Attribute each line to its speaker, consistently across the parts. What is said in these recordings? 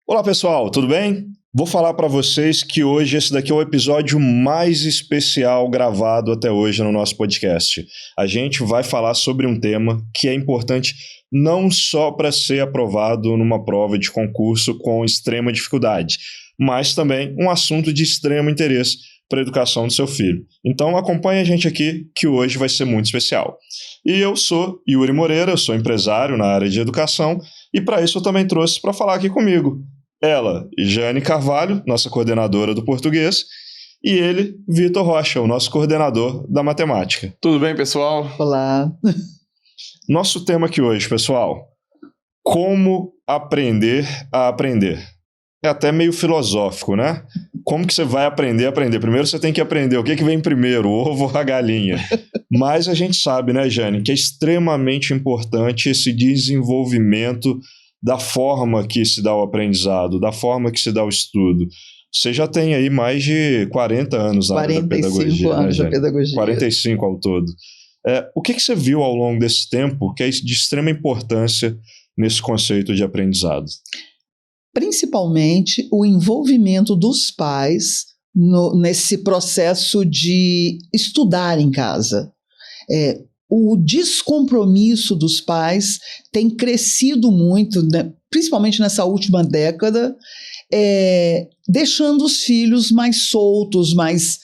Speaker 1: Olá pessoal, tudo bem? Vou falar para vocês que hoje esse daqui é o episódio mais especial gravado até hoje no nosso podcast. A gente vai falar sobre um tema que é importante não só para ser aprovado numa prova de concurso com extrema dificuldade, mas também um assunto de extremo interesse para a educação do seu filho. Então acompanhe a gente aqui que hoje vai ser muito especial. E eu sou Yuri Moreira, eu sou empresário na área de educação e para isso eu também trouxe para falar aqui comigo ela, Jane Carvalho, nossa coordenadora do português, e ele, Vitor Rocha, o nosso coordenador da matemática.
Speaker 2: Tudo bem, pessoal?
Speaker 3: Olá.
Speaker 1: Nosso tema aqui hoje, pessoal, como aprender a aprender. É até meio filosófico, né? Como que você vai aprender a aprender? Primeiro você tem que aprender o que vem primeiro, o ovo ou a galinha. Mas a gente sabe, né, Jane, que é extremamente importante esse desenvolvimento da forma que se dá o aprendizado, da forma que se dá o estudo. Você já tem aí mais de 40 anos na área da pedagogia.
Speaker 3: 45 anos
Speaker 1: né,
Speaker 3: da pedagogia.
Speaker 1: 45 ao todo. O que você viu ao longo desse tempo que é de extrema importância nesse conceito de aprendizado?
Speaker 3: Principalmente o envolvimento dos pais nesse processo de estudar em casa. O descompromisso dos pais tem crescido muito, né, principalmente nessa última década, deixando os filhos mais soltos, mais,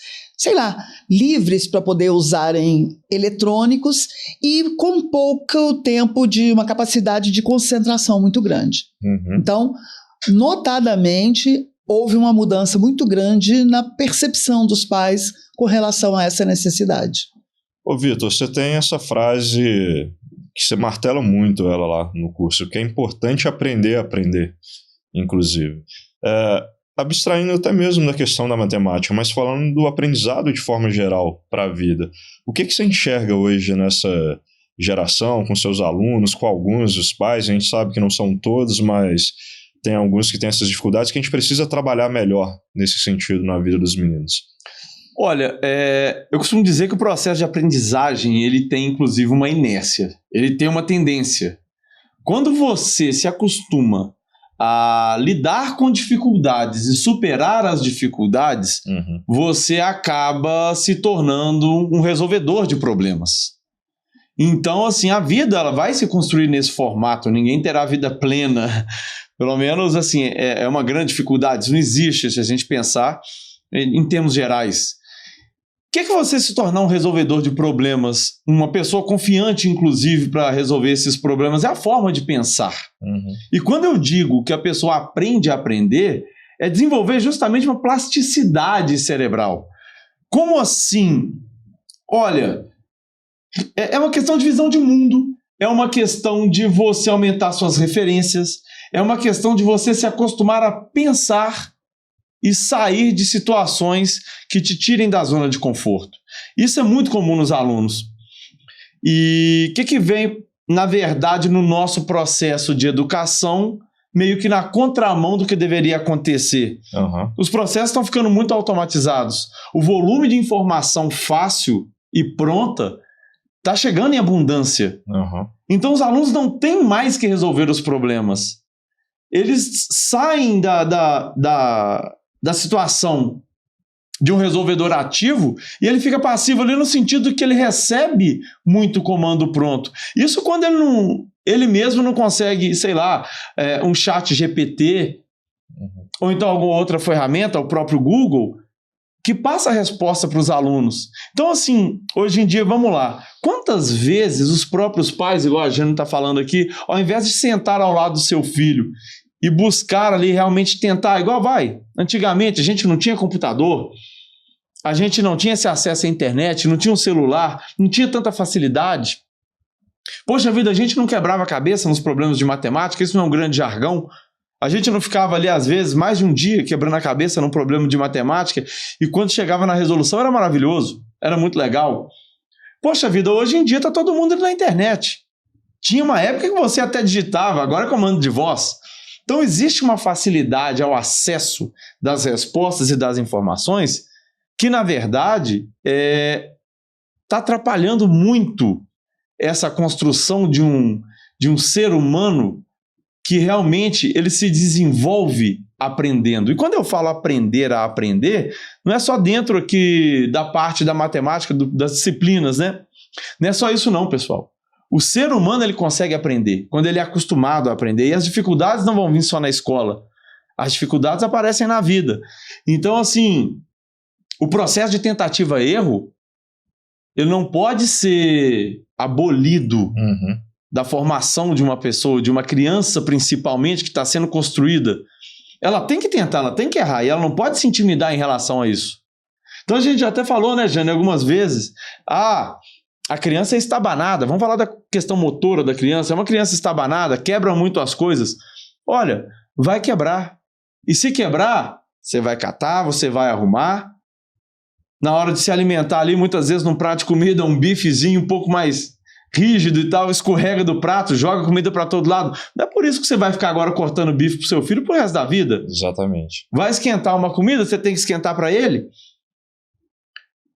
Speaker 3: livres para poder usarem eletrônicos e com pouco tempo de uma capacidade de concentração muito grande.
Speaker 1: Uhum.
Speaker 3: Então, notadamente, houve uma mudança muito grande na percepção dos pais com relação a essa necessidade.
Speaker 1: Ô Vitor, você tem essa frase que você martela muito ela lá no curso, que é importante aprender a aprender, inclusive. Abstraindo até mesmo da questão da matemática, mas falando do aprendizado de forma geral para a vida. O que você enxerga hoje nessa geração, com seus alunos, com alguns dos pais? A gente sabe que não são todos, mas tem alguns que têm essas dificuldades que a gente precisa trabalhar melhor nesse sentido na vida dos meninos.
Speaker 2: Olha, eu costumo dizer que o processo de aprendizagem ele tem inclusive uma inércia, ele tem uma tendência. Quando você se acostuma a lidar com dificuldades e superar as dificuldades, você acaba se tornando um resolvedor de problemas. Então, assim, a vida ela vai se construir nesse formato, ninguém terá vida plena. Pelo menos, assim, é uma grande dificuldade, isso não existe se a gente pensar em termos gerais. O que é você se tornar um resolvedor de problemas, uma pessoa confiante, inclusive, para resolver esses problemas? É a forma de pensar. E quando eu digo que a pessoa aprende a aprender, é desenvolver justamente uma plasticidade cerebral. Como assim? Olha, é uma questão de visão de mundo, é uma questão de você aumentar suas referências, é uma questão de você se acostumar a pensar e sair de situações que te tirem da zona de conforto. Isso é muito comum nos alunos. E o que vem, na verdade, no nosso processo de educação, meio que na contramão do que deveria acontecer? Os processos estão ficando muito automatizados. O volume de informação fácil e pronta está chegando em abundância. Então os alunos não têm mais que resolver os problemas. Eles saem da situação de um resolvedor ativo e ele fica passivo ali no sentido que ele recebe muito comando pronto. Isso quando ele mesmo não consegue, um chat GPT ou então alguma outra ferramenta, o próprio Google, que passa a resposta para os alunos. Então, assim, hoje em dia, vamos lá. Quantas vezes os próprios pais, igual a Jane está falando aqui, ao invés de sentar ao lado do seu filho e buscar ali realmente tentar, antigamente a gente não tinha computador, a gente não tinha esse acesso à internet, não tinha um celular, não tinha tanta facilidade. Poxa vida, a gente não quebrava a cabeça nos problemas de matemática, isso não é um grande jargão. A gente não ficava ali, às vezes, mais de um dia quebrando a cabeça num problema de matemática e quando chegava na resolução era maravilhoso, era muito legal. Poxa vida, hoje em dia está todo mundo na internet. Tinha uma época que você até digitava, agora é comando de voz. Então existe uma facilidade ao acesso das respostas e das informações que, na verdade, está atrapalhando muito essa construção de um ser humano que realmente ele se desenvolve aprendendo. E quando eu falo aprender a aprender, não é só dentro aqui da parte da matemática, das disciplinas, né? Não é só isso não, pessoal. O ser humano ele consegue aprender quando ele é acostumado a aprender. E as dificuldades não vão vir só na escola. As dificuldades aparecem na vida. Então, assim, o processo de tentativa e erro, ele não pode ser abolido da formação de uma pessoa, de uma criança principalmente, que está sendo construída. Ela tem que tentar, ela tem que errar, e ela não pode se intimidar em relação a isso. Então a gente já até falou, né, Jane, algumas vezes, a criança é estabanada, vamos falar da questão motora da criança, é uma criança estabanada, quebra muito as coisas. Olha, vai quebrar. E se quebrar, você vai catar, você vai arrumar. Na hora de se alimentar ali, muitas vezes num prato de comida, um bifezinho um pouco mais rígido e tal, escorrega do prato, joga comida para todo lado. Não é por isso que você vai ficar agora cortando bife pro seu filho pro resto da vida.
Speaker 1: Exatamente.
Speaker 2: Vai esquentar uma comida, você tem que esquentar para ele.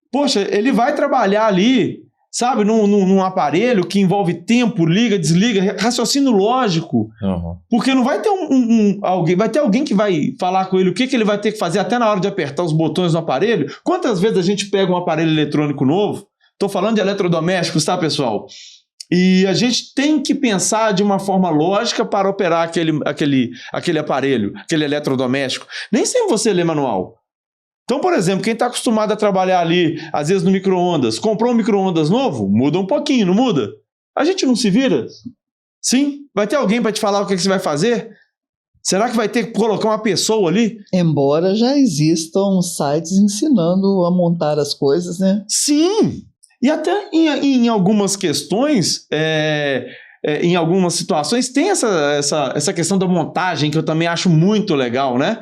Speaker 2: Poxa, ele vai trabalhar ali, sabe, num aparelho que envolve tempo, liga, desliga, raciocínio lógico. Porque não vai ter alguém, vai ter alguém que vai falar com ele o que ele vai ter que fazer até na hora de apertar os botões no aparelho. Quantas vezes a gente pega um aparelho eletrônico novo? Estou falando de eletrodomésticos, tá, pessoal? E a gente tem que pensar de uma forma lógica para operar aquele aparelho, aquele eletrodoméstico. Nem sempre você lê manual. Então, por exemplo, quem está acostumado a trabalhar ali, às vezes no micro-ondas, comprou um micro-ondas novo, muda um pouquinho, não muda? A gente não se vira? Sim? Vai ter alguém para te falar o que você vai fazer? Será que vai ter que colocar uma pessoa ali?
Speaker 3: Embora já existam sites ensinando a montar as coisas, né?
Speaker 2: Sim! E até em algumas questões, em algumas situações, tem essa questão da montagem, que eu também acho muito legal, né?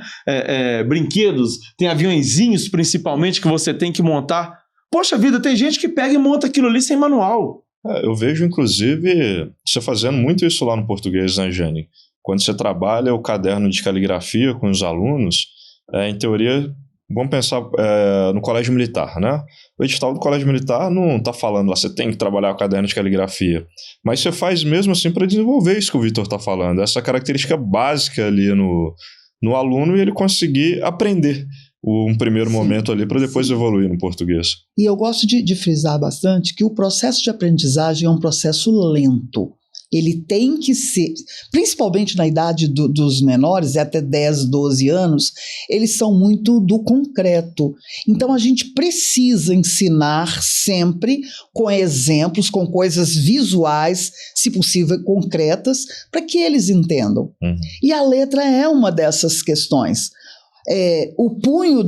Speaker 2: Brinquedos, tem aviõezinhos principalmente que você tem que montar. Poxa vida, tem gente que pega e monta aquilo ali sem manual.
Speaker 1: Eu vejo, inclusive, você fazendo muito isso lá no português, né, Jane? Quando você trabalha o caderno de caligrafia com os alunos, em teoria, vamos pensar no colégio militar, né? O edital do colégio militar não está falando lá, você tem que trabalhar o caderno de caligrafia, mas você faz mesmo assim para desenvolver isso que o Vitor está falando, essa característica básica ali no aluno e ele conseguir aprender um primeiro momento ali para depois evoluir no português.
Speaker 3: E eu gosto de frisar bastante que o processo de aprendizagem é um processo lento. Ele tem que ser, principalmente na idade dos menores, até 10, 12 anos, eles são muito do concreto. Então a gente precisa ensinar sempre com exemplos, com coisas visuais, se possível concretas, para que eles entendam. E a letra é uma dessas questões. O punho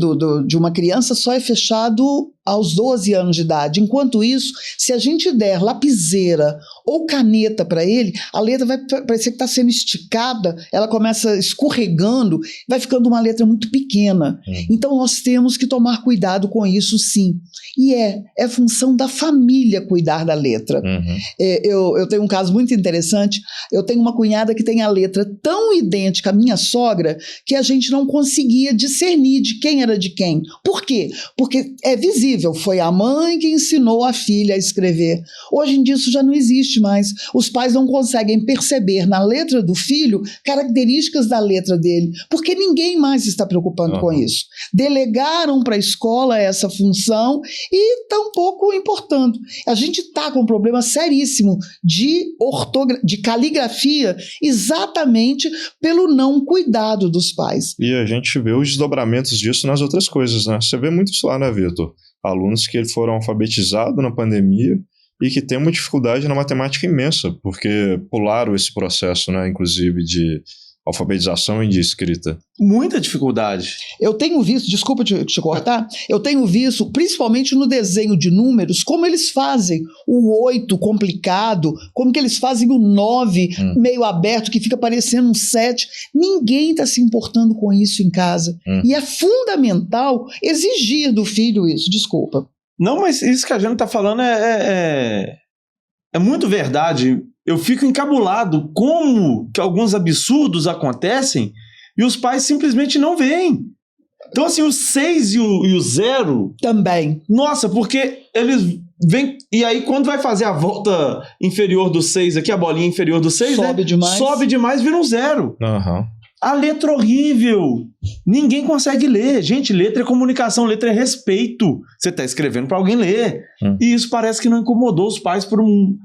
Speaker 3: de uma criança só é fechado aos 12 anos de idade. Enquanto isso, se a gente der lapiseira ou caneta para ele, a letra vai parecer que está sendo esticada, ela começa escorregando, vai ficando uma letra muito pequena. Então nós temos que tomar cuidado com isso, sim. E é função da família cuidar da letra. Eu tenho um caso muito interessante. Eu tenho uma cunhada que tem a letra tão idêntica à minha sogra que a gente não conseguia discernir de quem era de quem. Por quê? Porque é visível. Foi a mãe que ensinou a filha a escrever. Hoje em dia isso já não existe mais. Os pais não conseguem perceber na letra do filho características da letra dele, porque ninguém mais está preocupando com isso. Delegaram para a escola essa função e está um pouco importando. A gente está com um problema seríssimo de caligrafia exatamente pelo não cuidado dos pais.
Speaker 1: E a gente vê os desdobramentos disso nas outras coisas, né? Você vê muito isso lá, né, Vitor? Alunos que foram alfabetizados na pandemia e que têm uma dificuldade na matemática imensa, porque pularam esse processo, né, inclusive de alfabetização e de escrita.
Speaker 2: Muita dificuldade.
Speaker 3: Eu tenho visto, desculpa te cortar, eu tenho visto, principalmente no desenho de números, como eles fazem o 8 complicado, como que eles fazem o 9 meio aberto, que fica parecendo um 7. Ninguém está se importando com isso em casa. E é fundamental exigir do filho isso, desculpa.
Speaker 2: Não, mas isso que a Jane está falando é muito verdade. Eu fico encabulado como que alguns absurdos acontecem e os pais simplesmente não veem. Então, assim, o 6 e o 0...
Speaker 3: Também.
Speaker 2: Nossa, porque eles vêm... E aí, quando vai fazer a volta inferior do 6 aqui, a bolinha inferior do 6,
Speaker 3: Sobe demais.
Speaker 2: Sobe demais, vira um 0.
Speaker 1: Aham.
Speaker 2: A letra horrível. Ninguém consegue ler. Gente, letra é comunicação, letra é respeito. Você está escrevendo para alguém ler. E isso parece que não incomodou os pais por um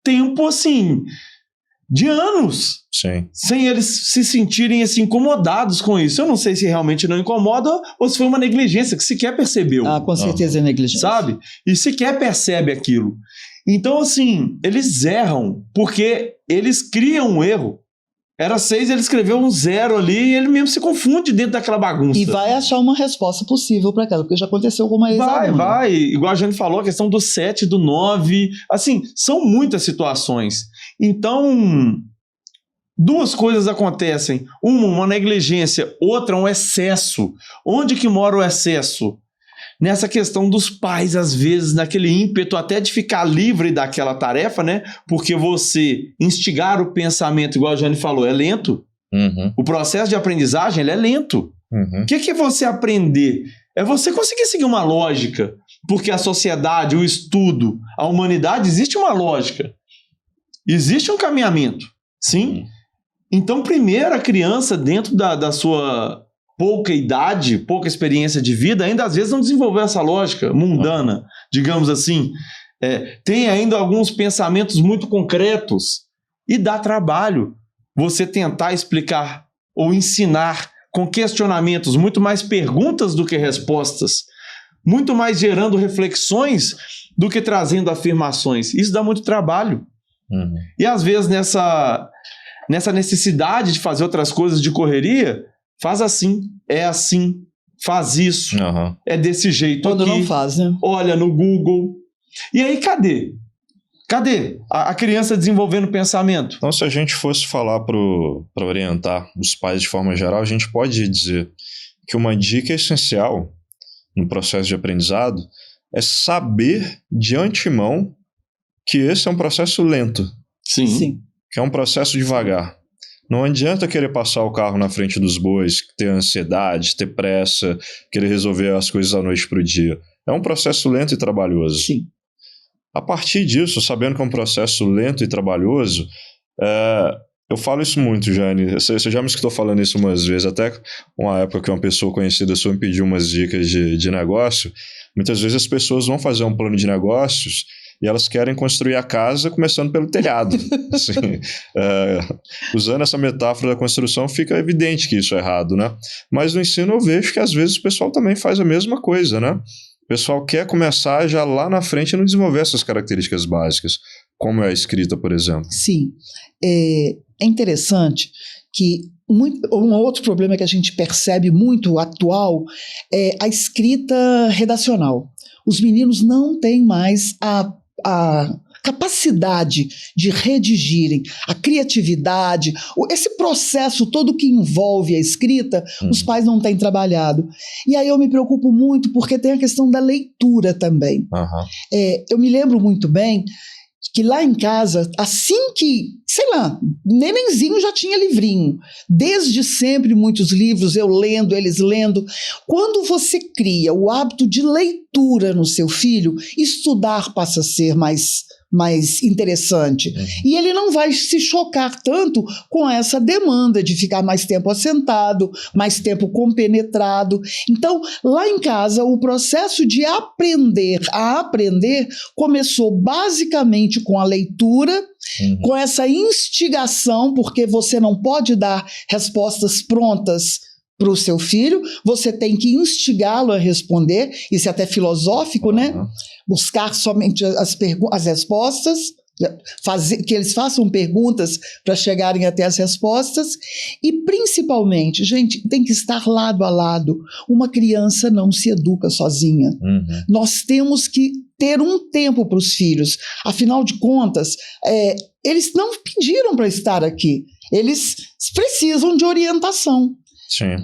Speaker 2: tempo, assim, de anos.
Speaker 1: Sim.
Speaker 2: Sem eles se sentirem, assim, incomodados com isso. Eu não sei se realmente não incomoda ou se foi uma negligência que sequer percebeu.
Speaker 3: Ah, com certeza é negligência.
Speaker 2: Sabe? E sequer percebe aquilo. Então, assim, eles erram porque eles criam um erro. Era 6, ele escreveu um 0 ali e ele mesmo se confunde dentro daquela bagunça.
Speaker 3: E vai achar uma resposta possível para aquela, porque já aconteceu com uma ex-aluna.
Speaker 2: Vai. Igual a Jane falou, a questão do 7, do 9. Assim, são muitas situações. Então, duas coisas acontecem. Uma negligência, outra um excesso. Onde que mora o excesso? Nessa questão dos pais, às vezes, naquele ímpeto até de ficar livre daquela tarefa, né? Porque você instigar o pensamento, igual a Jane falou, é lento. O processo de aprendizagem, ele é lento. O que é você aprender? É você conseguir seguir uma lógica. Porque a sociedade, o estudo, a humanidade, existe uma lógica. Existe um caminhamento. Sim? Então, primeiro, a criança, dentro da sua pouca idade, pouca experiência de vida, ainda às vezes não desenvolveu essa lógica mundana, digamos assim. Tem ainda alguns pensamentos muito concretos e dá trabalho você tentar explicar ou ensinar com questionamentos, muito mais perguntas do que respostas, muito mais gerando reflexões do que trazendo afirmações. Isso dá muito trabalho. E às vezes nessa necessidade de fazer outras coisas de correria, faz assim, é assim, faz isso, é desse jeito
Speaker 3: quando
Speaker 2: aqui.
Speaker 3: Quando não faz, né?
Speaker 2: Olha no Google. E aí, cadê? Cadê a criança desenvolvendo pensamento?
Speaker 1: Então, se a gente fosse falar para orientar os pais de forma geral, a gente pode dizer que uma dica essencial no processo de aprendizado é saber de antemão que esse é um processo lento.
Speaker 2: Sim.
Speaker 1: Que é um processo devagar. Não adianta querer passar o carro na frente dos bois, ter ansiedade, ter pressa, querer resolver as coisas da noite para o dia. É um processo lento e trabalhoso.
Speaker 3: Sim.
Speaker 1: A partir disso, sabendo que é um processo lento e trabalhoso, eu falo isso muito, Jane. Você já me escutou falando isso umas vezes, até uma época que uma pessoa conhecida sua me pediu umas dicas de negócio. Muitas vezes as pessoas vão fazer um plano de negócios e elas querem construir a casa começando pelo telhado. Assim, usando essa metáfora da construção, fica evidente que isso é errado, né? Mas no ensino eu vejo que às vezes o pessoal também faz a mesma coisa, né? O pessoal quer começar já lá na frente e não desenvolver essas características básicas, como é a escrita, por exemplo.
Speaker 3: Sim. É interessante que um outro problema que a gente percebe muito atual é a escrita redacional. Os meninos não têm mais a capacidade de redigirem, a criatividade, esse processo todo que envolve a escrita, os pais não têm trabalhado. E aí eu me preocupo muito porque tem a questão da leitura também. Eu me lembro muito bem que lá em casa, assim que, sei lá, nenenzinho já tinha livrinho. Desde sempre, muitos livros, eu lendo, eles lendo. Quando você cria o hábito de leitura no seu filho, estudar passa a ser mais interessante. E ele não vai se chocar tanto com essa demanda de ficar mais tempo assentado, mais tempo compenetrado. Então, lá em casa, o processo de aprender a aprender começou basicamente com a leitura, com essa instigação, porque você não pode dar respostas prontas para o seu filho, você tem que instigá-lo a responder, isso é até filosófico, né? Buscar somente as respostas, que eles façam perguntas para chegarem até as respostas, e principalmente, gente, tem que estar lado a lado. Uma criança não se educa sozinha. Nós temos que ter um tempo para os filhos. Afinal de contas, eles não pediram para estar aqui. Eles precisam de orientação.
Speaker 1: Sim.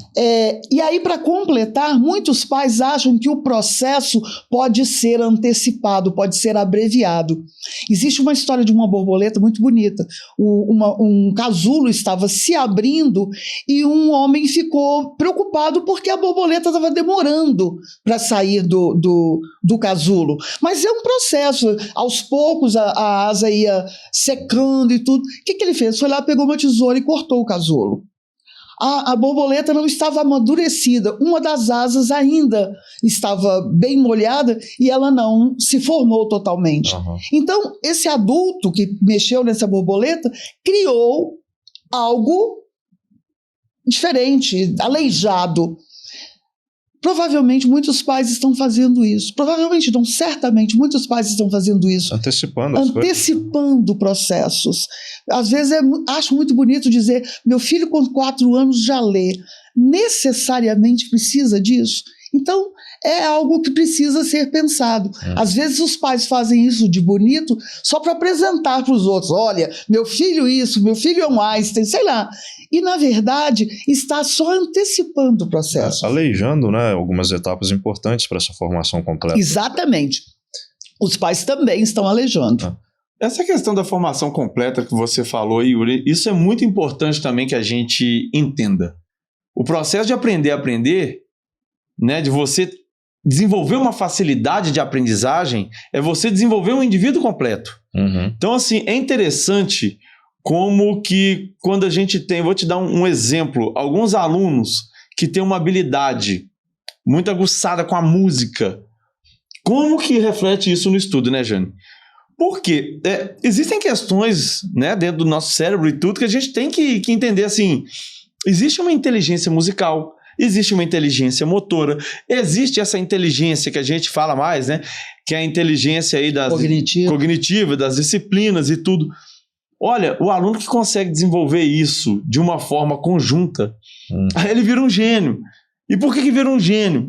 Speaker 3: E aí, para completar, muitos pais acham que o processo pode ser antecipado, pode ser abreviado. Existe uma história de uma borboleta muito bonita. Um casulo estava se abrindo e um homem ficou preocupado porque a borboleta estava demorando para sair do casulo. Mas é um processo. Aos poucos a asa ia secando e tudo. O que ele fez? Foi lá, pegou uma tesoura e cortou o casulo. A borboleta não estava amadurecida, uma das asas ainda estava bem molhada e ela não se formou totalmente.
Speaker 1: Uhum.
Speaker 3: Então, esse adulto que mexeu nessa borboleta criou algo diferente, aleijado. Provavelmente muitos pais estão fazendo isso. Provavelmente não, certamente muitos pais estão fazendo isso. Antecipando processos. Às vezes acho muito bonito dizer, meu filho com 4 anos já lê. Necessariamente precisa disso? Então, é algo que precisa ser pensado. Às vezes os pais fazem isso de bonito só para apresentar para os outros. Olha, meu filho isso, meu filho é um Einstein, sei lá. E, na verdade, está só antecipando o processo.
Speaker 1: Aleijando, né, algumas etapas importantes para essa formação completa.
Speaker 3: Exatamente. Os pais também estão aleijando.
Speaker 2: Essa questão da formação completa que você falou, Yuri, isso é muito importante também que a gente entenda. O processo de aprender, né, de você desenvolver uma facilidade de aprendizagem, é você desenvolver um indivíduo completo.
Speaker 1: Uhum.
Speaker 2: Então, assim, é interessante como que quando a gente tem, vou te dar um exemplo, alguns alunos que têm uma habilidade muito aguçada com a música, como que reflete isso no estudo, né, Jane? Porque existem questões, né, dentro do nosso cérebro e tudo que a gente tem que entender, assim, existe uma inteligência musical, existe uma inteligência motora, existe essa inteligência que a gente fala mais, né, que é a inteligência aí cognitiva, das disciplinas e tudo. Olha, o aluno que consegue desenvolver isso de uma forma conjunta, aí ele vira um gênio. E por que vira um gênio?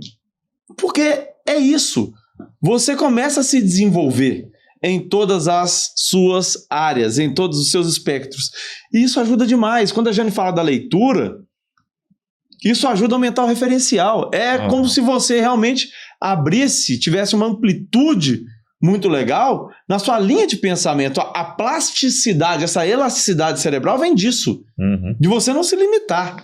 Speaker 2: Porque é isso. Você começa a se desenvolver em todas as suas áreas, em todos os seus espectros. E isso ajuda demais. Quando a Jane fala da leitura, isso ajuda a aumentar o referencial. É como se você realmente abrisse, tivesse uma amplitude muito legal na sua linha de pensamento. A plasticidade, essa elasticidade cerebral vem disso. De você não se limitar.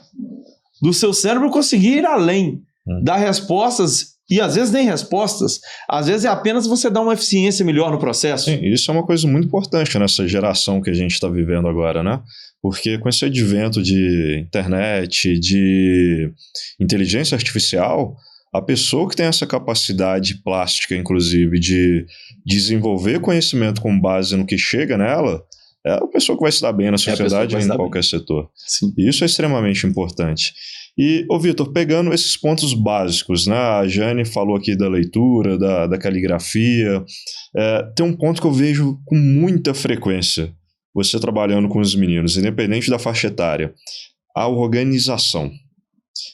Speaker 2: Do seu cérebro conseguir ir além. Dar respostas, e às vezes nem respostas. Às vezes é apenas você dar uma eficiência melhor no processo.
Speaker 1: Sim, isso é uma coisa muito importante nessa geração que a gente está vivendo agora, né? Porque com esse advento de internet, de inteligência artificial, a pessoa que tem essa capacidade plástica, inclusive, de desenvolver conhecimento com base no que chega nela, é a pessoa que vai se dar bem na sociedade e em qualquer setor.
Speaker 2: Sim.
Speaker 1: E isso é extremamente importante. E, Vitor, pegando esses pontos básicos, né? A Jane falou aqui da leitura, da caligrafia, tem um ponto que eu vejo com muita frequência, você trabalhando com os meninos, independente da faixa etária, a organização.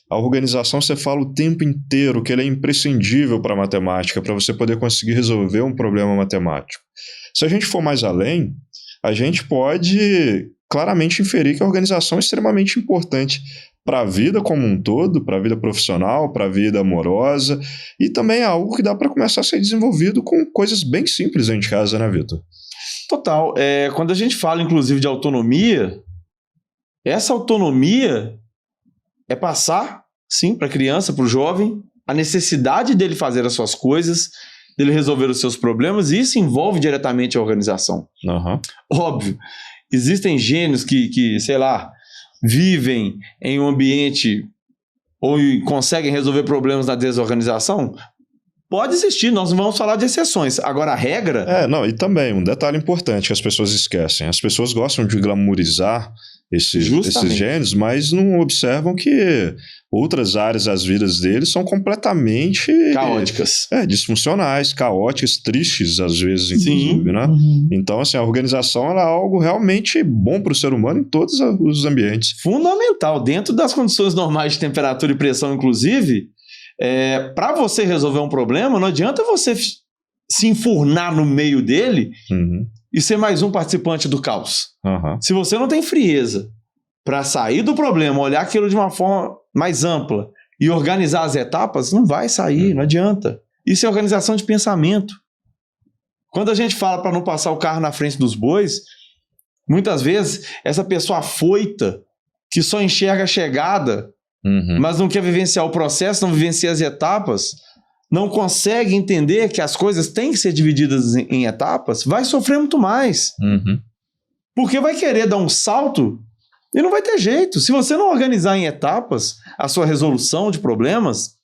Speaker 1: A organização, você fala o tempo inteiro que ela é imprescindível para a matemática, para você poder conseguir resolver um problema matemático. Se a gente for mais além, a gente pode claramente inferir que a organização é extremamente importante para a vida como um todo, para a vida profissional, para a vida amorosa, e também é algo que dá para começar a ser desenvolvido com coisas bem simples dentro de casa, né, Vitor?
Speaker 2: Total. Quando a gente fala, inclusive, de autonomia, essa autonomia é passar, sim, para a criança, para o jovem, a necessidade dele fazer as suas coisas, dele resolver os seus problemas, e isso envolve diretamente a organização. Óbvio. Existem gênios que, sei lá, vivem em um ambiente ou conseguem resolver problemas na desorganização? Pode existir, nós não vamos falar de exceções. Agora, a regra...
Speaker 1: E também, um detalhe importante que as pessoas esquecem. As pessoas gostam de glamourizar esses gênios, mas não observam que outras áreas das vidas deles são completamente...
Speaker 2: caóticas.
Speaker 1: Disfuncionais, caóticas, tristes, às vezes, inclusive, né? Então, assim, a organização ela é algo realmente bom para o ser humano em todos os ambientes.
Speaker 2: Fundamental. Dentro das condições normais de temperatura e pressão, inclusive... para você resolver um problema, não adianta você se enfurnar no meio dele e ser mais um participante do caos. Se você não tem frieza para sair do problema, olhar aquilo de uma forma mais ampla e organizar as etapas, não vai sair, não adianta. Isso é organização de pensamento. Quando a gente fala para não passar o carro na frente dos bois, muitas vezes essa pessoa afoita, que só enxerga a chegada, mas não quer vivenciar o processo, não vivencia as etapas, não consegue entender que as coisas têm que ser divididas em etapas, vai sofrer muito mais. Porque vai querer dar um salto e não vai ter jeito. Se você não organizar em etapas a sua resolução de problemas,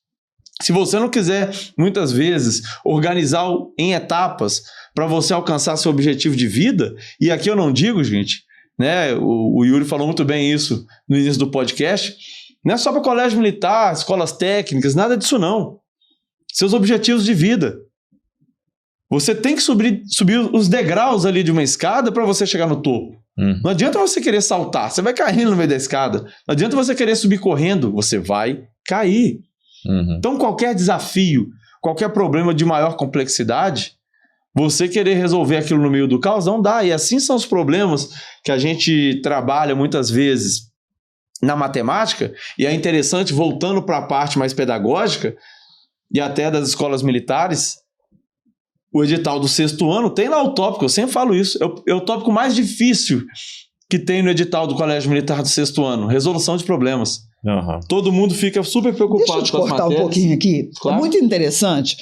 Speaker 2: se você não quiser, muitas vezes, organizar em etapas para você alcançar seu objetivo de vida, e aqui eu não digo, gente, né, o Yuri falou muito bem isso no início do podcast, não é só para colégio militar, escolas técnicas, nada disso não. Seus objetivos de vida. Você tem que subir os degraus ali de uma escada para você chegar no topo. Não adianta você querer saltar, você vai caindo no meio da escada. Não adianta você querer subir correndo, você vai cair. Então qualquer desafio, qualquer problema de maior complexidade, você querer resolver aquilo no meio do caos, não dá. E assim são os problemas que a gente trabalha muitas vezes na matemática, e é interessante, voltando para a parte mais pedagógica, e até das escolas militares, o edital do 6º ano tem lá o tópico, eu sempre falo isso, é o tópico mais difícil que tem no edital do Colégio Militar do 6º ano, resolução de problemas. Todo mundo fica super preocupado
Speaker 3: com as matérias. Deixa eu te cortar um pouquinho aqui. Claro. É muito interessante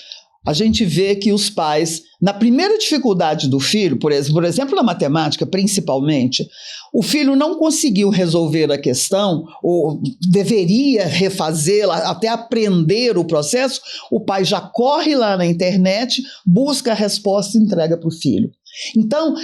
Speaker 3: a gente ver que os pais, na primeira dificuldade do filho, por exemplo, na matemática, principalmente, o filho não conseguiu resolver a questão, ou deveria refazê-la, até aprender o processo, o pai já corre lá na internet, busca a resposta e entrega para o filho. Então,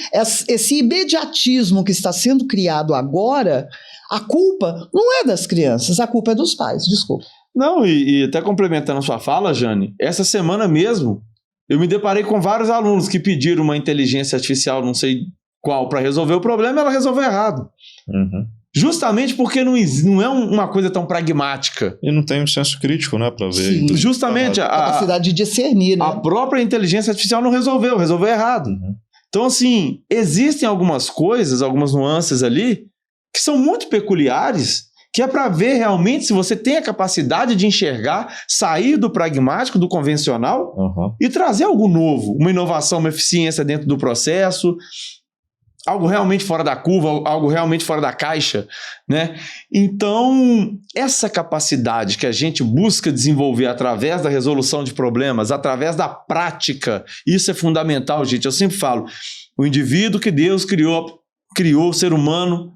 Speaker 3: esse imediatismo que está sendo criado agora, a culpa não é das crianças, a culpa é dos pais, desculpa.
Speaker 2: Não, e até complementando a sua fala, Jane, essa semana mesmo, eu me deparei com vários alunos que pediram uma inteligência artificial, não sei qual, para resolver o problema, e ela resolveu errado. Justamente porque não é uma coisa tão pragmática.
Speaker 1: E não tem um senso crítico, né, para ver.
Speaker 3: Sim,
Speaker 2: justamente
Speaker 3: a capacidade de discernir, né?
Speaker 2: A própria inteligência artificial não resolveu errado. Então, assim, existem algumas coisas, algumas nuances ali, que são muito peculiares, que é para ver realmente se você tem a capacidade de enxergar, sair do pragmático, do convencional, e trazer algo novo, uma inovação, uma eficiência dentro do processo, algo realmente fora da curva, algo realmente fora da caixa, né? Então, essa capacidade que a gente busca desenvolver através da resolução de problemas, através da prática, isso é fundamental, gente. Eu sempre falo, o indivíduo que Deus criou o ser humano,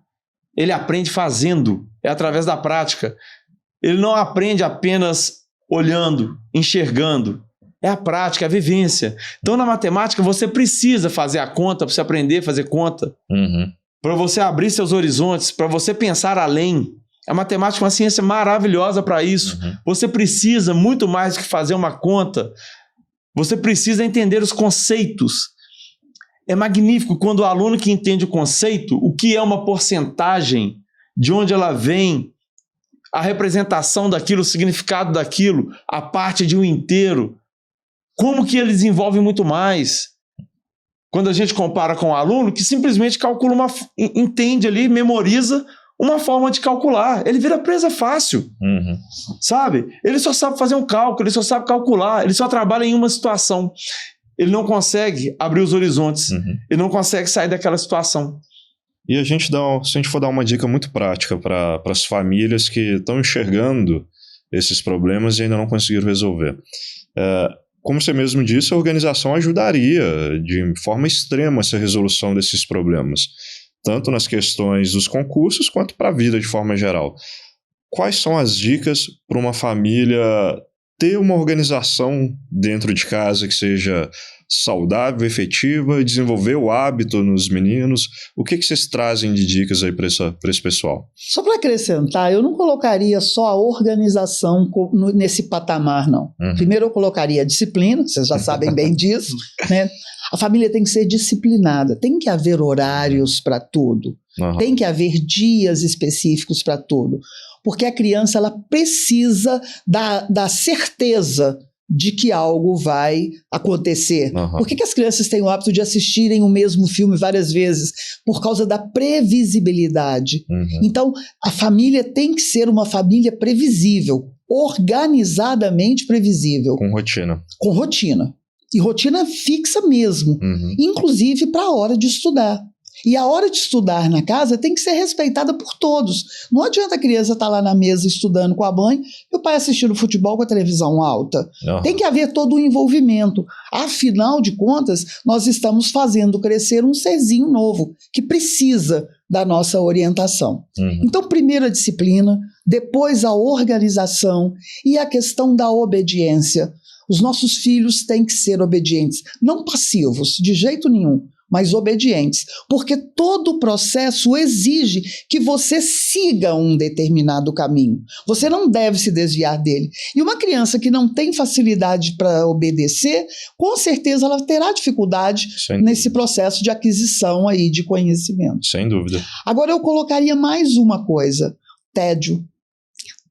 Speaker 2: ele aprende fazendo, é através da prática. Ele não aprende apenas olhando, enxergando. É a prática, é a vivência. Então, na matemática, você precisa fazer a conta para você aprender a fazer conta. Para você abrir seus horizontes, para você pensar além. A matemática é uma ciência maravilhosa para isso. Você precisa muito mais do que fazer uma conta. Você precisa entender os conceitos. É magnífico quando o aluno que entende o conceito, o que é uma porcentagem, de onde ela vem, a representação daquilo, o significado daquilo, a parte de um inteiro, como que ele desenvolve muito mais. Quando a gente compara com o aluno que simplesmente calcula entende ali, memoriza uma forma de calcular, ele vira presa fácil, sabe? Ele só sabe fazer um cálculo, ele só sabe calcular, ele só trabalha em uma situação. Ele não consegue abrir os horizontes, ele não consegue sair daquela situação.
Speaker 1: E se a gente for dar uma dica muito prática para as famílias que estão enxergando esses problemas e ainda não conseguiram resolver. Como você mesmo disse, a organização ajudaria de forma extrema essa resolução desses problemas, tanto nas questões dos concursos quanto para a vida de forma geral. Quais são as dicas para uma família ter uma organização dentro de casa que seja saudável, efetiva, e desenvolver o hábito nos meninos? O que vocês trazem de dicas aí para esse pessoal?
Speaker 3: Só para acrescentar, eu não colocaria só a organização nesse patamar, não. Primeiro eu colocaria a disciplina, vocês já sabem bem disso, né? A família tem que ser disciplinada, tem que haver horários para tudo, tem que haver dias específicos para tudo, porque a criança ela precisa da certeza de que algo vai acontecer.
Speaker 1: Uhum.
Speaker 3: Por que as crianças têm o hábito de assistirem o mesmo filme várias vezes? Por causa da previsibilidade.
Speaker 1: Uhum.
Speaker 3: Então, a família tem que ser uma família previsível, organizadamente previsível.
Speaker 1: Com rotina.
Speaker 3: Com rotina. E rotina fixa mesmo,
Speaker 1: Uhum.
Speaker 3: inclusive para a hora de estudar. E a hora de estudar na casa tem que ser respeitada por todos. Não adianta a criança estar lá na mesa estudando com a mãe e o pai assistindo futebol com a televisão alta.
Speaker 1: Uhum.
Speaker 3: Tem que haver todo o envolvimento. Afinal de contas, nós estamos fazendo crescer um serzinho novo que precisa da nossa orientação.
Speaker 1: Uhum.
Speaker 3: Então, primeiro a disciplina, depois a organização e a questão da obediência. Os nossos filhos têm que ser obedientes, não passivos, de jeito nenhum, mas obedientes, porque todo o processo exige que você siga um determinado caminho. Você não deve se desviar dele. E uma criança que não tem facilidade para obedecer, com certeza ela terá dificuldade nesse processo de aquisição aí de conhecimento.
Speaker 1: Sem dúvida.
Speaker 3: Agora eu colocaria mais uma coisa: tédio.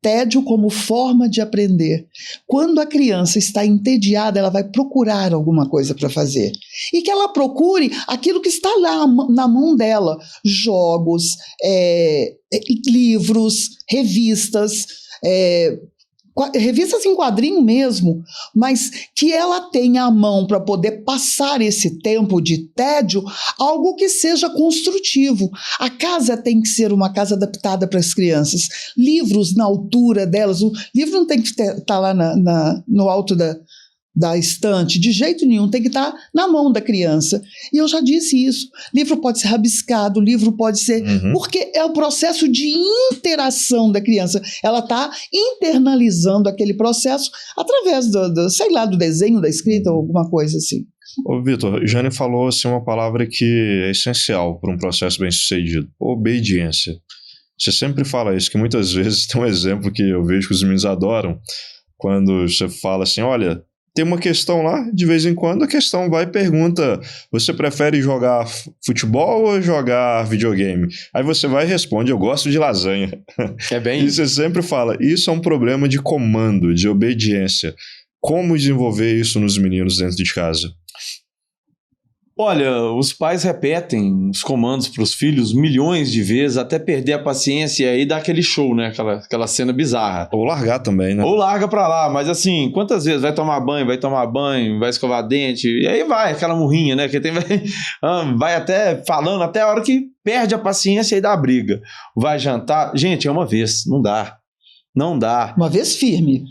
Speaker 3: Tédio como forma de aprender. Quando a criança está entediada, ela vai procurar alguma coisa para fazer. E que ela procure aquilo que está lá na mão dela. Jogos, livros, revistas, revistas em quadrinho mesmo, mas que ela tenha à mão para poder passar esse tempo de tédio, algo que seja construtivo. A casa tem que ser uma casa adaptada para as crianças. Livros na altura delas. O livro não tem que estar lá no alto da estante, de jeito nenhum, tem que estar na mão da criança. E eu já disse isso. Livro pode ser rabiscado, livro pode ser... Porque é o processo de interação da criança. Ela está internalizando aquele processo através do desenho, da escrita, ou alguma coisa assim.
Speaker 1: Ô, Vitor, Jane falou assim, uma palavra que é essencial para um processo bem sucedido: obediência. Você sempre fala isso, que muitas vezes tem um exemplo que eu vejo que os meninos adoram, quando você fala assim, olha... Tem uma questão lá, de vez em quando a questão vai e pergunta: você prefere jogar futebol ou jogar videogame? Aí você vai e responde: eu gosto de lasanha.
Speaker 2: É bem
Speaker 1: E você sempre fala: isso é um problema de comando, de obediência. Como desenvolver isso nos meninos dentro de casa?
Speaker 2: Olha, os pais repetem os comandos para os filhos milhões de vezes até perder a paciência e aí dá aquele show, né? Aquela cena bizarra.
Speaker 1: Ou largar também, né?
Speaker 2: Ou larga pra lá, mas assim, quantas vezes vai tomar banho, vai escovar dente, e aí vai, aquela murrinha, né? Que vai até falando até a hora que perde a paciência e dá a briga. Vai jantar, gente, é uma vez, não dá. Não dá.
Speaker 3: Uma vez firme.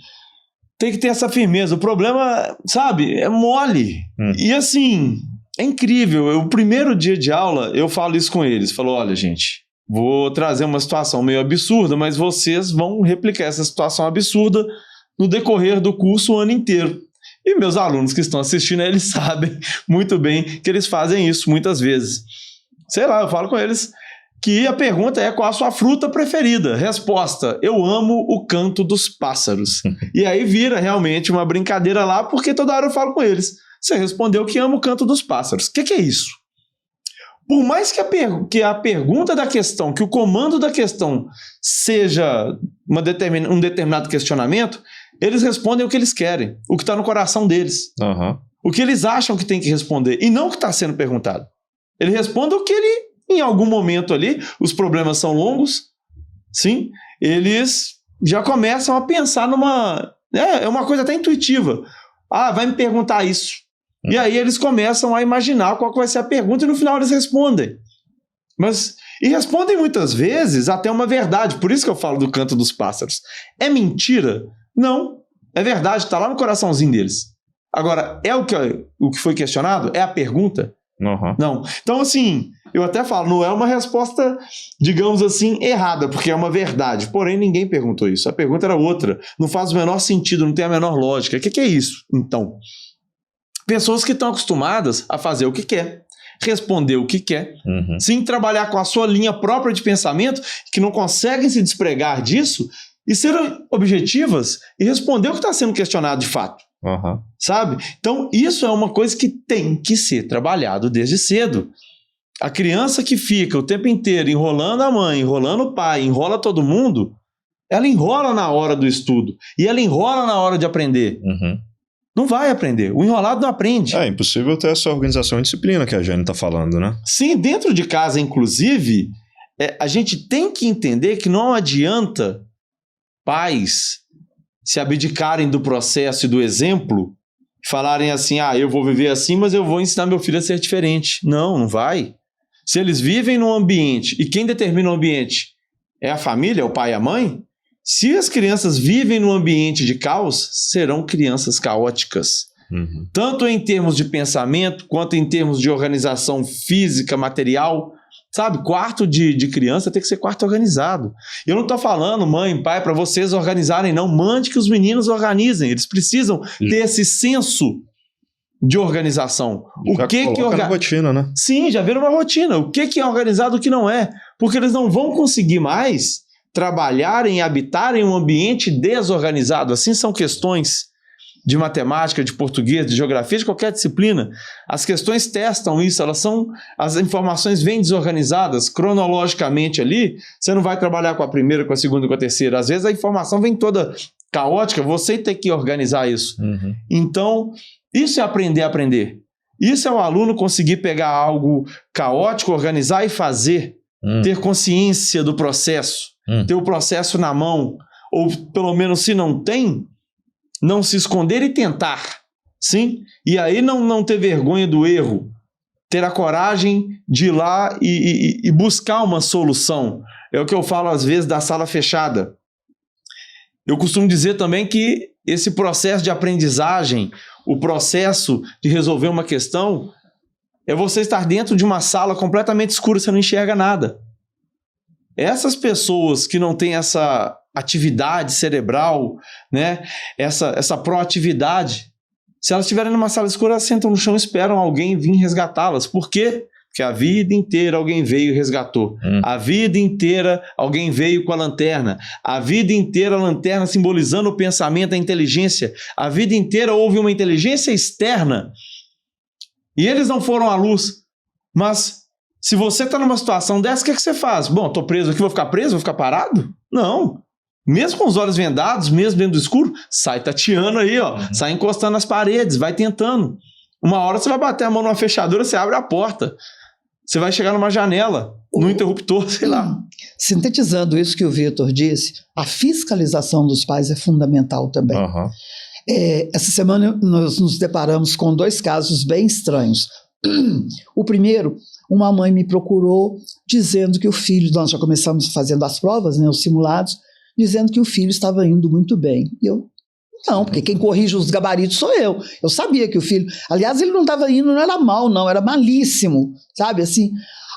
Speaker 2: Tem que ter essa firmeza. O problema, sabe, é mole. E assim... É incrível, o primeiro dia de aula eu falo isso com eles, falo, olha gente, vou trazer uma situação meio absurda, mas vocês vão replicar essa situação absurda no decorrer do curso o ano inteiro. E meus alunos que estão assistindo, eles sabem muito bem que eles fazem isso muitas vezes. Sei lá, eu falo com eles que a pergunta é: qual a sua fruta preferida? Resposta: eu amo o canto dos pássaros. E aí vira realmente uma brincadeira lá, porque toda hora eu falo com eles. Você respondeu que ama o canto dos pássaros. O que é isso? Por mais que a pergunta da questão, que o comando da questão seja um determinado questionamento, eles respondem o que eles querem, o que está no coração deles. O que eles acham que tem que responder, e não o que está sendo perguntado. Ele responde o que ele, em algum momento ali, os problemas são longos, sim, eles já começam a pensar é uma coisa até intuitiva. Ah, vai me perguntar isso. E aí eles começam a imaginar qual vai ser a pergunta e no final eles respondem. E respondem muitas vezes até uma verdade. Por isso que eu falo do canto dos pássaros. É mentira? Não. É verdade, está lá no coraçãozinho deles. Agora, é o que foi questionado? É a pergunta? Não. Então, assim, eu até falo, não é uma resposta, digamos assim, errada, porque é uma verdade. Porém, ninguém perguntou isso. A pergunta era outra. Não faz o menor sentido, não tem a menor lógica. O que é isso, então? Pessoas que estão acostumadas a fazer o que quer, responder o que quer, sim, trabalhar com a sua linha própria de pensamento, que não conseguem se despregar disso e ser objetivas e responder o que está sendo questionado de fato. Sabe? Então, isso é uma coisa que tem que ser trabalhado desde cedo. A criança que fica o tempo inteiro enrolando a mãe, enrolando o pai, enrola todo mundo, ela enrola na hora do estudo e ela enrola na hora de aprender. Não vai aprender. O enrolado não aprende.
Speaker 1: É impossível ter essa organização e disciplina que a Jane está falando, né?
Speaker 2: Sim, dentro de casa, inclusive, a gente tem que entender que não adianta pais se abdicarem do processo e do exemplo, falarem assim, eu vou viver assim, mas eu vou ensinar meu filho a ser diferente. Não, não vai. Se eles vivem num ambiente, e quem determina o ambiente é a família, é o pai e a mãe, se as crianças vivem num ambiente de caos, serão crianças caóticas.
Speaker 1: Uhum.
Speaker 2: Tanto em termos de pensamento, quanto em termos de organização física, material. Sabe, quarto de criança tem que ser quarto organizado. Eu não estou falando, mãe, pai, para vocês organizarem, não. Mande que os meninos organizem. Eles precisam ter esse senso de organização.
Speaker 1: Já coloca na rotina, né?
Speaker 2: Sim, já vira uma rotina. O que é organizado e o que não é. Porque eles não vão conseguir mais trabalharem e habitarem um ambiente desorganizado. Assim são questões de matemática, de português, de geografia, de qualquer disciplina. As questões testam isso, as informações vêm desorganizadas cronologicamente ali, você não vai trabalhar com a primeira, com a segunda, com a terceira. Às vezes a informação vem toda caótica, você tem que organizar isso.
Speaker 1: Uhum.
Speaker 2: Então, isso é aprender a aprender. Isso é o aluno conseguir pegar algo caótico, organizar e fazer. Ter consciência do processo. Ter o processo na mão. Ou, pelo menos, se não tem, não se esconder e tentar, sim? E aí não ter vergonha do erro, ter a coragem de ir lá e buscar uma solução. É o que eu falo às vezes da sala fechada. Eu costumo dizer também que esse processo de aprendizagem, o processo de resolver uma questão, é você estar dentro de uma sala completamente escura, você não enxerga nada. Essas pessoas que não têm essa atividade cerebral, né? Essa proatividade, se elas estiverem numa sala escura, elas sentam no chão e esperam alguém vir resgatá-las. Por quê? Porque a vida inteira alguém veio e resgatou. A vida inteira alguém veio com a lanterna. A vida inteira a lanterna simbolizando o pensamento, a inteligência. A vida inteira houve uma inteligência externa. E eles não foram à luz. Mas se você está numa situação dessa, o que você faz? Bom, estou preso aqui, vou ficar preso? Vou ficar parado? Não. Mesmo com os olhos vendados, mesmo dentro do escuro, sai tateando aí, ó. Sai encostando nas paredes, vai tentando. Uma hora você vai bater a mão numa fechadura, você abre a porta. Você vai chegar numa janela, num interruptor, sei lá.
Speaker 3: Sintetizando isso que o Vitor disse, a fiscalização dos pais é fundamental também.
Speaker 1: Uhum.
Speaker 3: Essa semana nós nos deparamos com 2 casos bem estranhos. O primeiro, uma mãe me procurou dizendo que o filho, nós já começamos fazendo as provas, né, os simulados, dizendo que o filho estava indo muito bem. E eu, não, porque quem corrige os gabaritos sou eu. Eu sabia que o filho... Aliás, ele não estava indo, não era mal, não, era malíssimo, sabe, assim.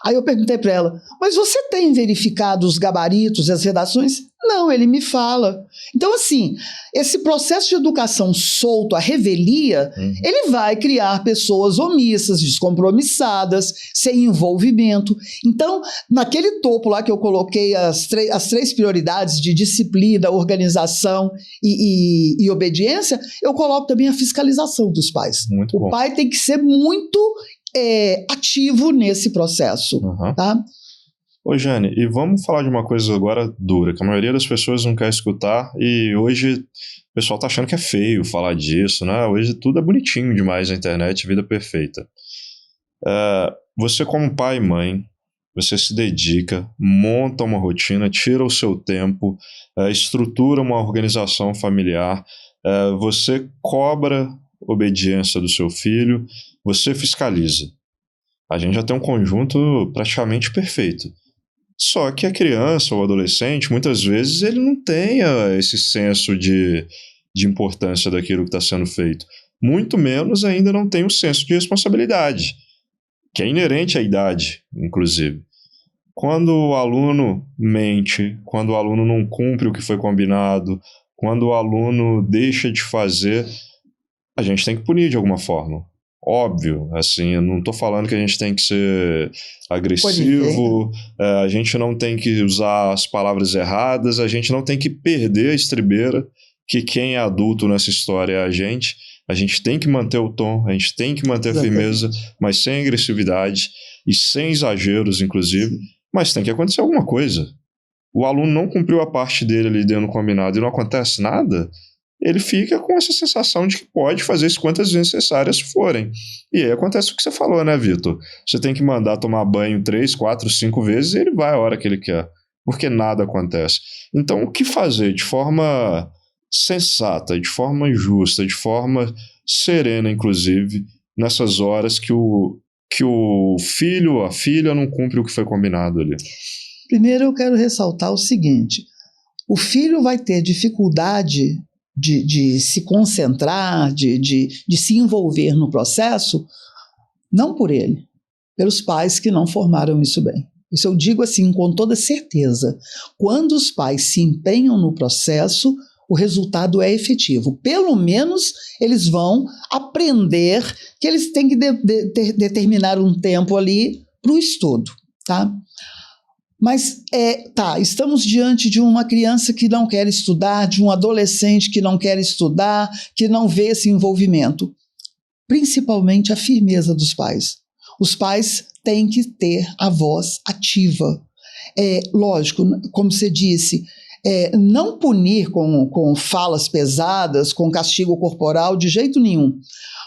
Speaker 3: Aí eu perguntei para ela, mas você tem verificado os gabaritos e as redações? Não, ele me fala. Então, assim, esse processo de educação solto, a revelia, ele vai criar pessoas omissas, descompromissadas, sem envolvimento. Então, naquele topo lá que eu coloquei as 3 prioridades de disciplina, organização e obediência, eu coloco também a fiscalização dos pais.
Speaker 1: Muito bom.
Speaker 3: O pai tem que ser muito ativo nesse processo, tá?
Speaker 1: Ô Jane, e vamos falar de uma coisa agora dura, que a maioria das pessoas não quer escutar, e hoje o pessoal tá achando que é feio falar disso, né? Hoje tudo é bonitinho demais na internet, vida perfeita. Você como pai e mãe, você se dedica, monta uma rotina, tira o seu tempo, estrutura uma organização familiar, você cobra obediência do seu filho, você fiscaliza. A gente já tem um conjunto praticamente perfeito. Só que a criança ou o adolescente, muitas vezes, ele não tem esse senso de importância daquilo que está sendo feito. Muito menos ainda não tem o senso de responsabilidade, que é inerente à idade, inclusive. Quando o aluno mente, quando o aluno não cumpre o que foi combinado, quando o aluno deixa de fazer, a gente tem que punir de alguma forma. Óbvio, assim, eu não estou falando que a gente tem que ser agressivo, a gente não tem que usar as palavras erradas, a gente não tem que perder a estribeira, que quem é adulto nessa história é a gente tem que manter o tom, a gente tem que manter a firmeza, mas sem agressividade e sem exageros, inclusive, mas tem que acontecer alguma coisa. O aluno não cumpriu a parte dele ali dentro do combinado e não acontece nada, ele fica com essa sensação de que pode fazer isso quantas vezes necessárias forem. E aí acontece o que você falou, né, Vitor? Você tem que mandar tomar banho 3, 4, 5 vezes e ele vai a hora que ele quer, porque nada acontece. Então, o que fazer de forma sensata, de forma justa, de forma serena, inclusive, nessas horas que o filho ou a filha não cumpre o que foi combinado ali?
Speaker 3: Primeiro eu quero ressaltar o seguinte, o filho vai ter dificuldade de se concentrar, de se envolver no processo, não por ele, pelos pais que não formaram isso bem. Isso eu digo assim com toda certeza. Quando os pais se empenham no processo, o resultado é efetivo. Pelo menos eles vão aprender que eles têm que determinar um tempo ali para o estudo, tá? Mas, estamos diante de uma criança que não quer estudar, de um adolescente que não quer estudar, que não vê esse envolvimento. Principalmente a firmeza dos pais. Os pais têm que ter a voz ativa. Lógico, como você disse, não punir com falas pesadas, com castigo corporal, de jeito nenhum.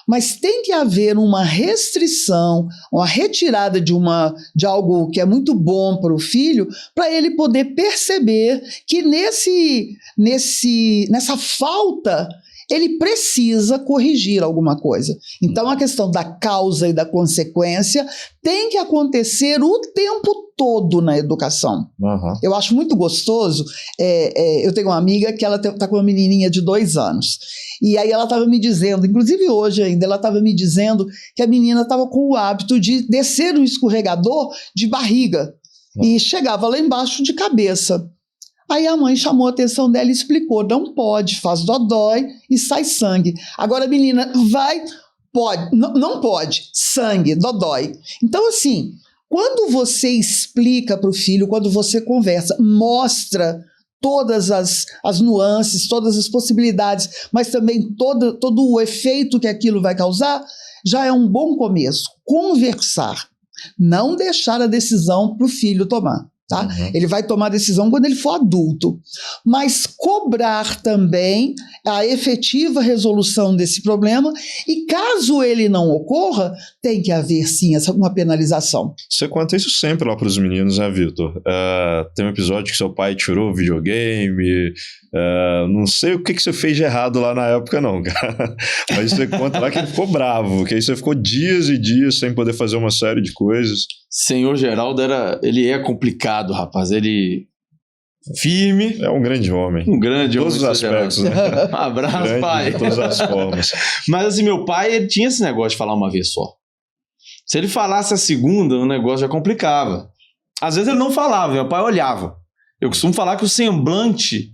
Speaker 3: Mas tem que haver uma restrição, uma retirada de algo que é muito bom para o filho, para ele poder perceber que nessa falta ele precisa corrigir alguma coisa. Então, a questão da causa e da consequência tem que acontecer o tempo todo na educação.
Speaker 1: Uhum.
Speaker 3: Eu acho muito gostoso. Eu tenho uma amiga que ela está com uma menininha de 2 anos. E aí ela estava me dizendo, inclusive hoje ainda, ela estava me dizendo que a menina estava com o hábito de descer um escorregador de barriga. E chegava lá embaixo de cabeça. Aí a mãe chamou a atenção dela e explicou, não pode, faz dodói e sai sangue. Agora a menina pode, não pode, sangue, dodói. Então assim, quando você explica para o filho, quando você conversa, mostra todas as nuances, todas as possibilidades, mas também todo o efeito que aquilo vai causar, já é um bom começo. Conversar, não deixar a decisão para o filho tomar. Tá? Uhum. Ele vai tomar a decisão quando ele for adulto, mas cobrar também a efetiva resolução desse problema e caso ele não ocorra, tem que haver sim uma penalização.
Speaker 1: Você conta isso sempre lá para os meninos, né, Vitor? Tem um episódio que seu pai tirou o videogame, não sei o que você fez de errado lá na época não, cara, mas você conta lá que ele ficou bravo, que aí você ficou dias e dias sem poder fazer uma série de coisas.
Speaker 2: Senhor Geraldo ele é complicado, rapaz. Ele firme.
Speaker 1: É um grande homem.
Speaker 2: Um grande
Speaker 1: homem. Todos os aspectos, né?
Speaker 2: Um abraço,
Speaker 1: grande,
Speaker 2: pai.
Speaker 1: De todas as formas.
Speaker 2: Mas assim, meu pai, ele tinha esse negócio de falar uma vez só. Se ele falasse a segunda, o negócio já complicava. Às vezes ele não falava, meu pai olhava. Eu costumo falar que o semblante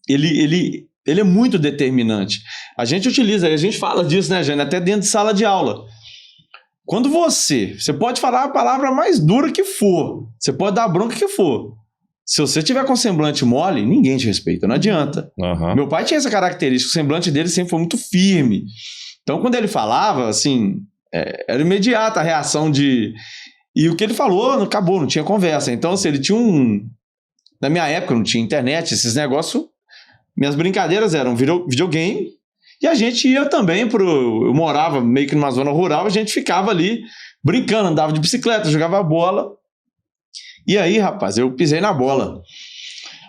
Speaker 2: ele é muito determinante. A gente fala disso, né, Jane? Até dentro de sala de aula. Quando você pode falar a palavra mais dura que for, você pode dar a bronca que for. Se você tiver com semblante mole, ninguém te respeita, não adianta.
Speaker 1: Uhum.
Speaker 2: Meu pai tinha essa característica, o semblante dele sempre foi muito firme. Então, quando ele falava, assim, era imediata a reação de... E o que ele falou, acabou, não tinha conversa. Então, assim, ele tinha Na minha época, não tinha internet, esses negócios... Minhas brincadeiras eram videogame... E a gente ia também eu morava meio que numa zona rural, a gente ficava ali brincando, andava de bicicleta, jogava bola. E aí, rapaz, eu pisei na bola.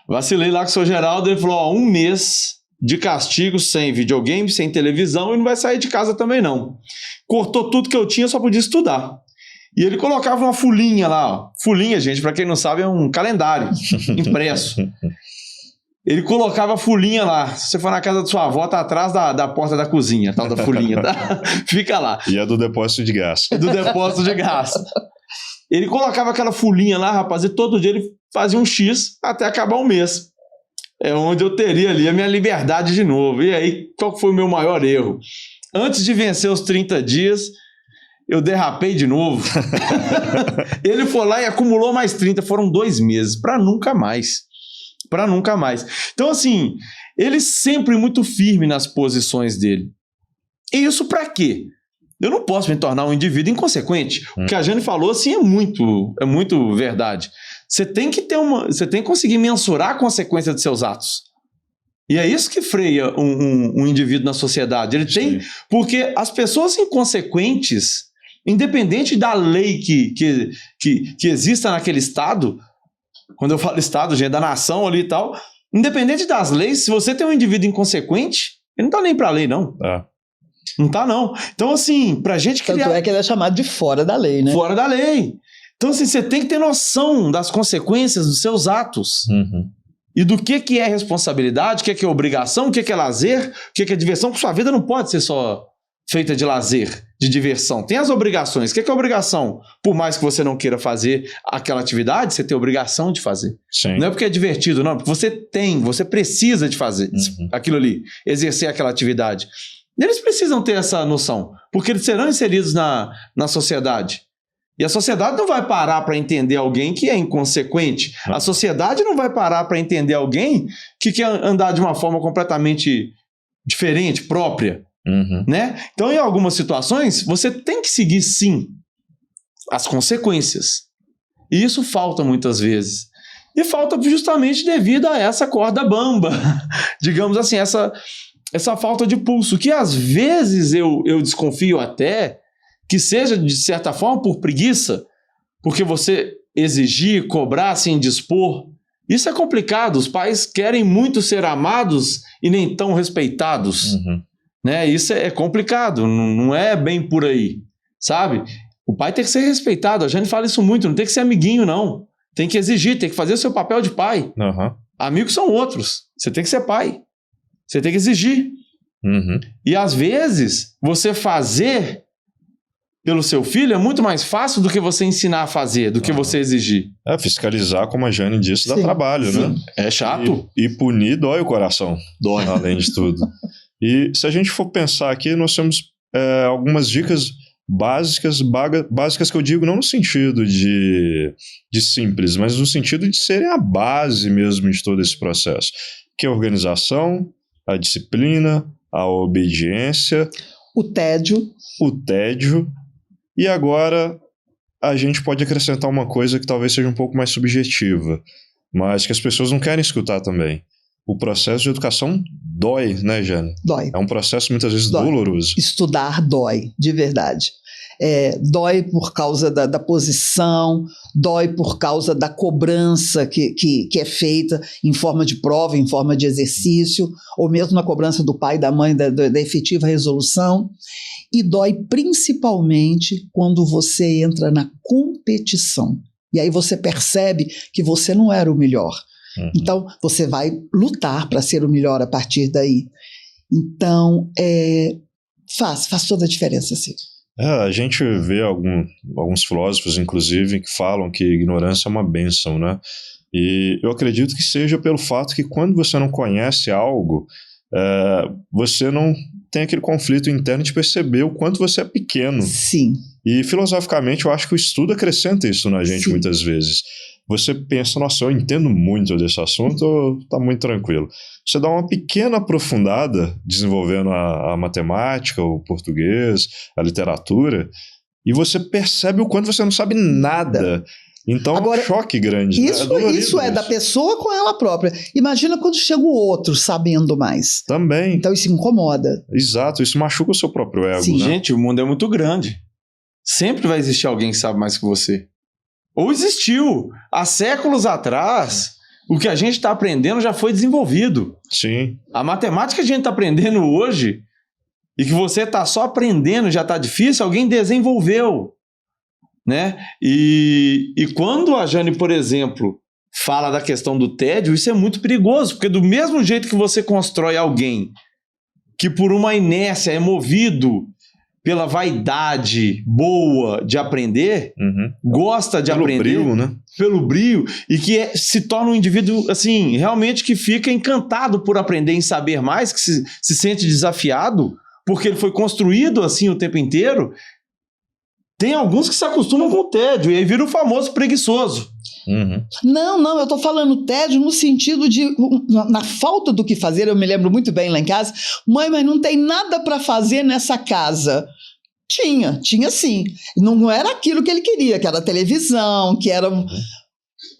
Speaker 2: Vacilei lá com o seu Geraldo, ele falou, 1 mês de castigo sem videogame, sem televisão, e não vai sair de casa também não. Cortou tudo que eu tinha, só podia estudar. E ele colocava uma folhinha lá, ó. Folhinha, gente, pra quem não sabe, é um calendário impresso. Ele colocava a folhinha lá. Se você for na casa da sua avó, tá atrás da porta da cozinha, tal da folhinha, tá? Fica lá.
Speaker 1: E é do depósito de gás.
Speaker 2: Do depósito de gás. Ele colocava aquela folhinha lá, rapaz, e todo dia ele fazia um X até acabar o mês. É onde eu teria ali a minha liberdade de novo. E aí, qual foi o meu maior erro? Antes de vencer os 30 dias, eu derrapei de novo. Ele foi lá e acumulou mais 30. Foram 2 meses, para nunca mais. Para nunca mais. Então, assim, ele sempre muito firme nas posições dele. E isso para quê? Eu não posso me tornar um indivíduo inconsequente. O que a Jane falou, assim, é muito verdade. Você tem que conseguir mensurar a consequência de seus atos. E é isso que freia um indivíduo na sociedade. Ele tem... Porque as pessoas inconsequentes, independente da lei que exista naquele estado, quando eu falo estado, gente, da nação ali e tal, independente das leis, se você tem um indivíduo inconsequente, ele não tá nem pra lei, não. Não tá, não. Então, assim, pra gente criar...
Speaker 3: Tanto é que ele é chamado de fora da lei, né?
Speaker 2: Fora da lei. Então, assim, você tem que ter noção das consequências dos seus atos. E do que é responsabilidade, o que é obrigação, o que é lazer, o que é diversão, porque sua vida não pode ser só feita de lazer, de diversão. Tem as obrigações. O que é obrigação? Por mais que você não queira fazer aquela atividade, você tem obrigação de fazer.
Speaker 1: Sim.
Speaker 2: Não é porque é divertido, não. Porque você precisa de fazer aquilo ali, exercer aquela atividade. Eles precisam ter essa noção, porque eles serão inseridos na sociedade. E a sociedade não vai parar para entender alguém que é inconsequente. A sociedade não vai parar para entender alguém que quer andar de uma forma completamente diferente, própria. Né? Então, em algumas situações, você tem que seguir, sim, as consequências. E isso falta muitas vezes. E falta justamente devido a essa corda bamba. Digamos assim, essa falta de pulso, que às vezes eu desconfio até que seja, de certa forma, por preguiça, porque você exigir, cobrar, sem dispor, isso é complicado. Os pais querem muito ser amados e nem tão respeitados. Né? Isso é complicado, não é bem por aí, sabe? O pai tem que ser respeitado, a Jane fala isso muito, não tem que ser amiguinho, não. Tem que exigir, tem que fazer o seu papel de pai. Amigos são outros, você tem que ser pai. Você tem que exigir. E às vezes, você fazer pelo seu filho é muito mais fácil do que você ensinar a fazer, do que você exigir.
Speaker 1: Fiscalizar, como a Jane disse, dá trabalho, né?
Speaker 2: É chato.
Speaker 1: E punir dói o coração.
Speaker 2: Dói.
Speaker 1: Além de tudo. E se a gente for pensar aqui, nós temos algumas dicas básicas que eu digo não no sentido de simples, mas no sentido de serem a base mesmo de todo esse processo. Que é a organização, a disciplina, a obediência,
Speaker 3: o tédio. E
Speaker 1: agora a gente pode acrescentar uma coisa que talvez seja um pouco mais subjetiva, mas que as pessoas não querem escutar também. O processo de educação dói, né, Jane?
Speaker 3: Dói.
Speaker 1: É um processo muitas vezes doloroso.
Speaker 3: Estudar dói, de verdade. Dói por causa da posição, dói por causa da cobrança que é feita em forma de prova, em forma de exercício, ou mesmo na cobrança do pai e da mãe da efetiva resolução. E dói principalmente quando você entra na competição. E aí você percebe que você não era o melhor. Então, você vai lutar para ser o melhor a partir daí. Então, faz toda a diferença, sim.
Speaker 1: A gente vê alguns filósofos, inclusive, que falam que ignorância é uma bênção, né? E eu acredito que seja pelo fato que quando você não conhece algo, você não tem aquele conflito interno de perceber o quanto você é pequeno.
Speaker 3: Sim.
Speaker 1: E filosoficamente eu acho que o estudo acrescenta isso na gente muitas vezes. Você pensa, nossa, eu entendo muito desse assunto, tá muito tranquilo. Você dá uma pequena aprofundada, desenvolvendo a matemática, o português, a literatura, e você percebe o quanto você não sabe nada. Então agora, é um choque grande.
Speaker 3: Isso é da pessoa com ela própria. Imagina quando chega o outro sabendo mais.
Speaker 1: Também.
Speaker 3: Então isso incomoda.
Speaker 1: Exato, isso machuca o seu próprio ego.
Speaker 2: Sim,
Speaker 1: né?
Speaker 2: Gente, o mundo é muito grande. Sempre vai existir alguém que sabe mais que você. Ou existiu. Há séculos atrás, o que a gente está aprendendo já foi desenvolvido.
Speaker 1: Sim.
Speaker 2: A matemática que a gente está aprendendo hoje, e que você está só aprendendo, já está difícil, alguém desenvolveu. Né? E quando a Jane, por exemplo, fala da questão do tédio, isso é muito perigoso, porque do mesmo jeito que você constrói alguém que por uma inércia é movido pela vaidade boa de aprender, gosta de aprender,
Speaker 1: brilho, né?
Speaker 2: Pelo brilho, e que se torna um indivíduo assim, realmente que fica encantado por aprender e saber mais, que se sente desafiado, porque ele foi construído assim o tempo inteiro. Tem alguns que se acostumam com o tédio e aí vira o famoso preguiçoso.
Speaker 3: Não, eu tô falando tédio no sentido de na falta do que fazer. Eu me lembro muito bem lá em casa, mãe, mas não tem nada para fazer nessa casa. Tinha sim. Não era aquilo que ele queria, que era televisão, que era...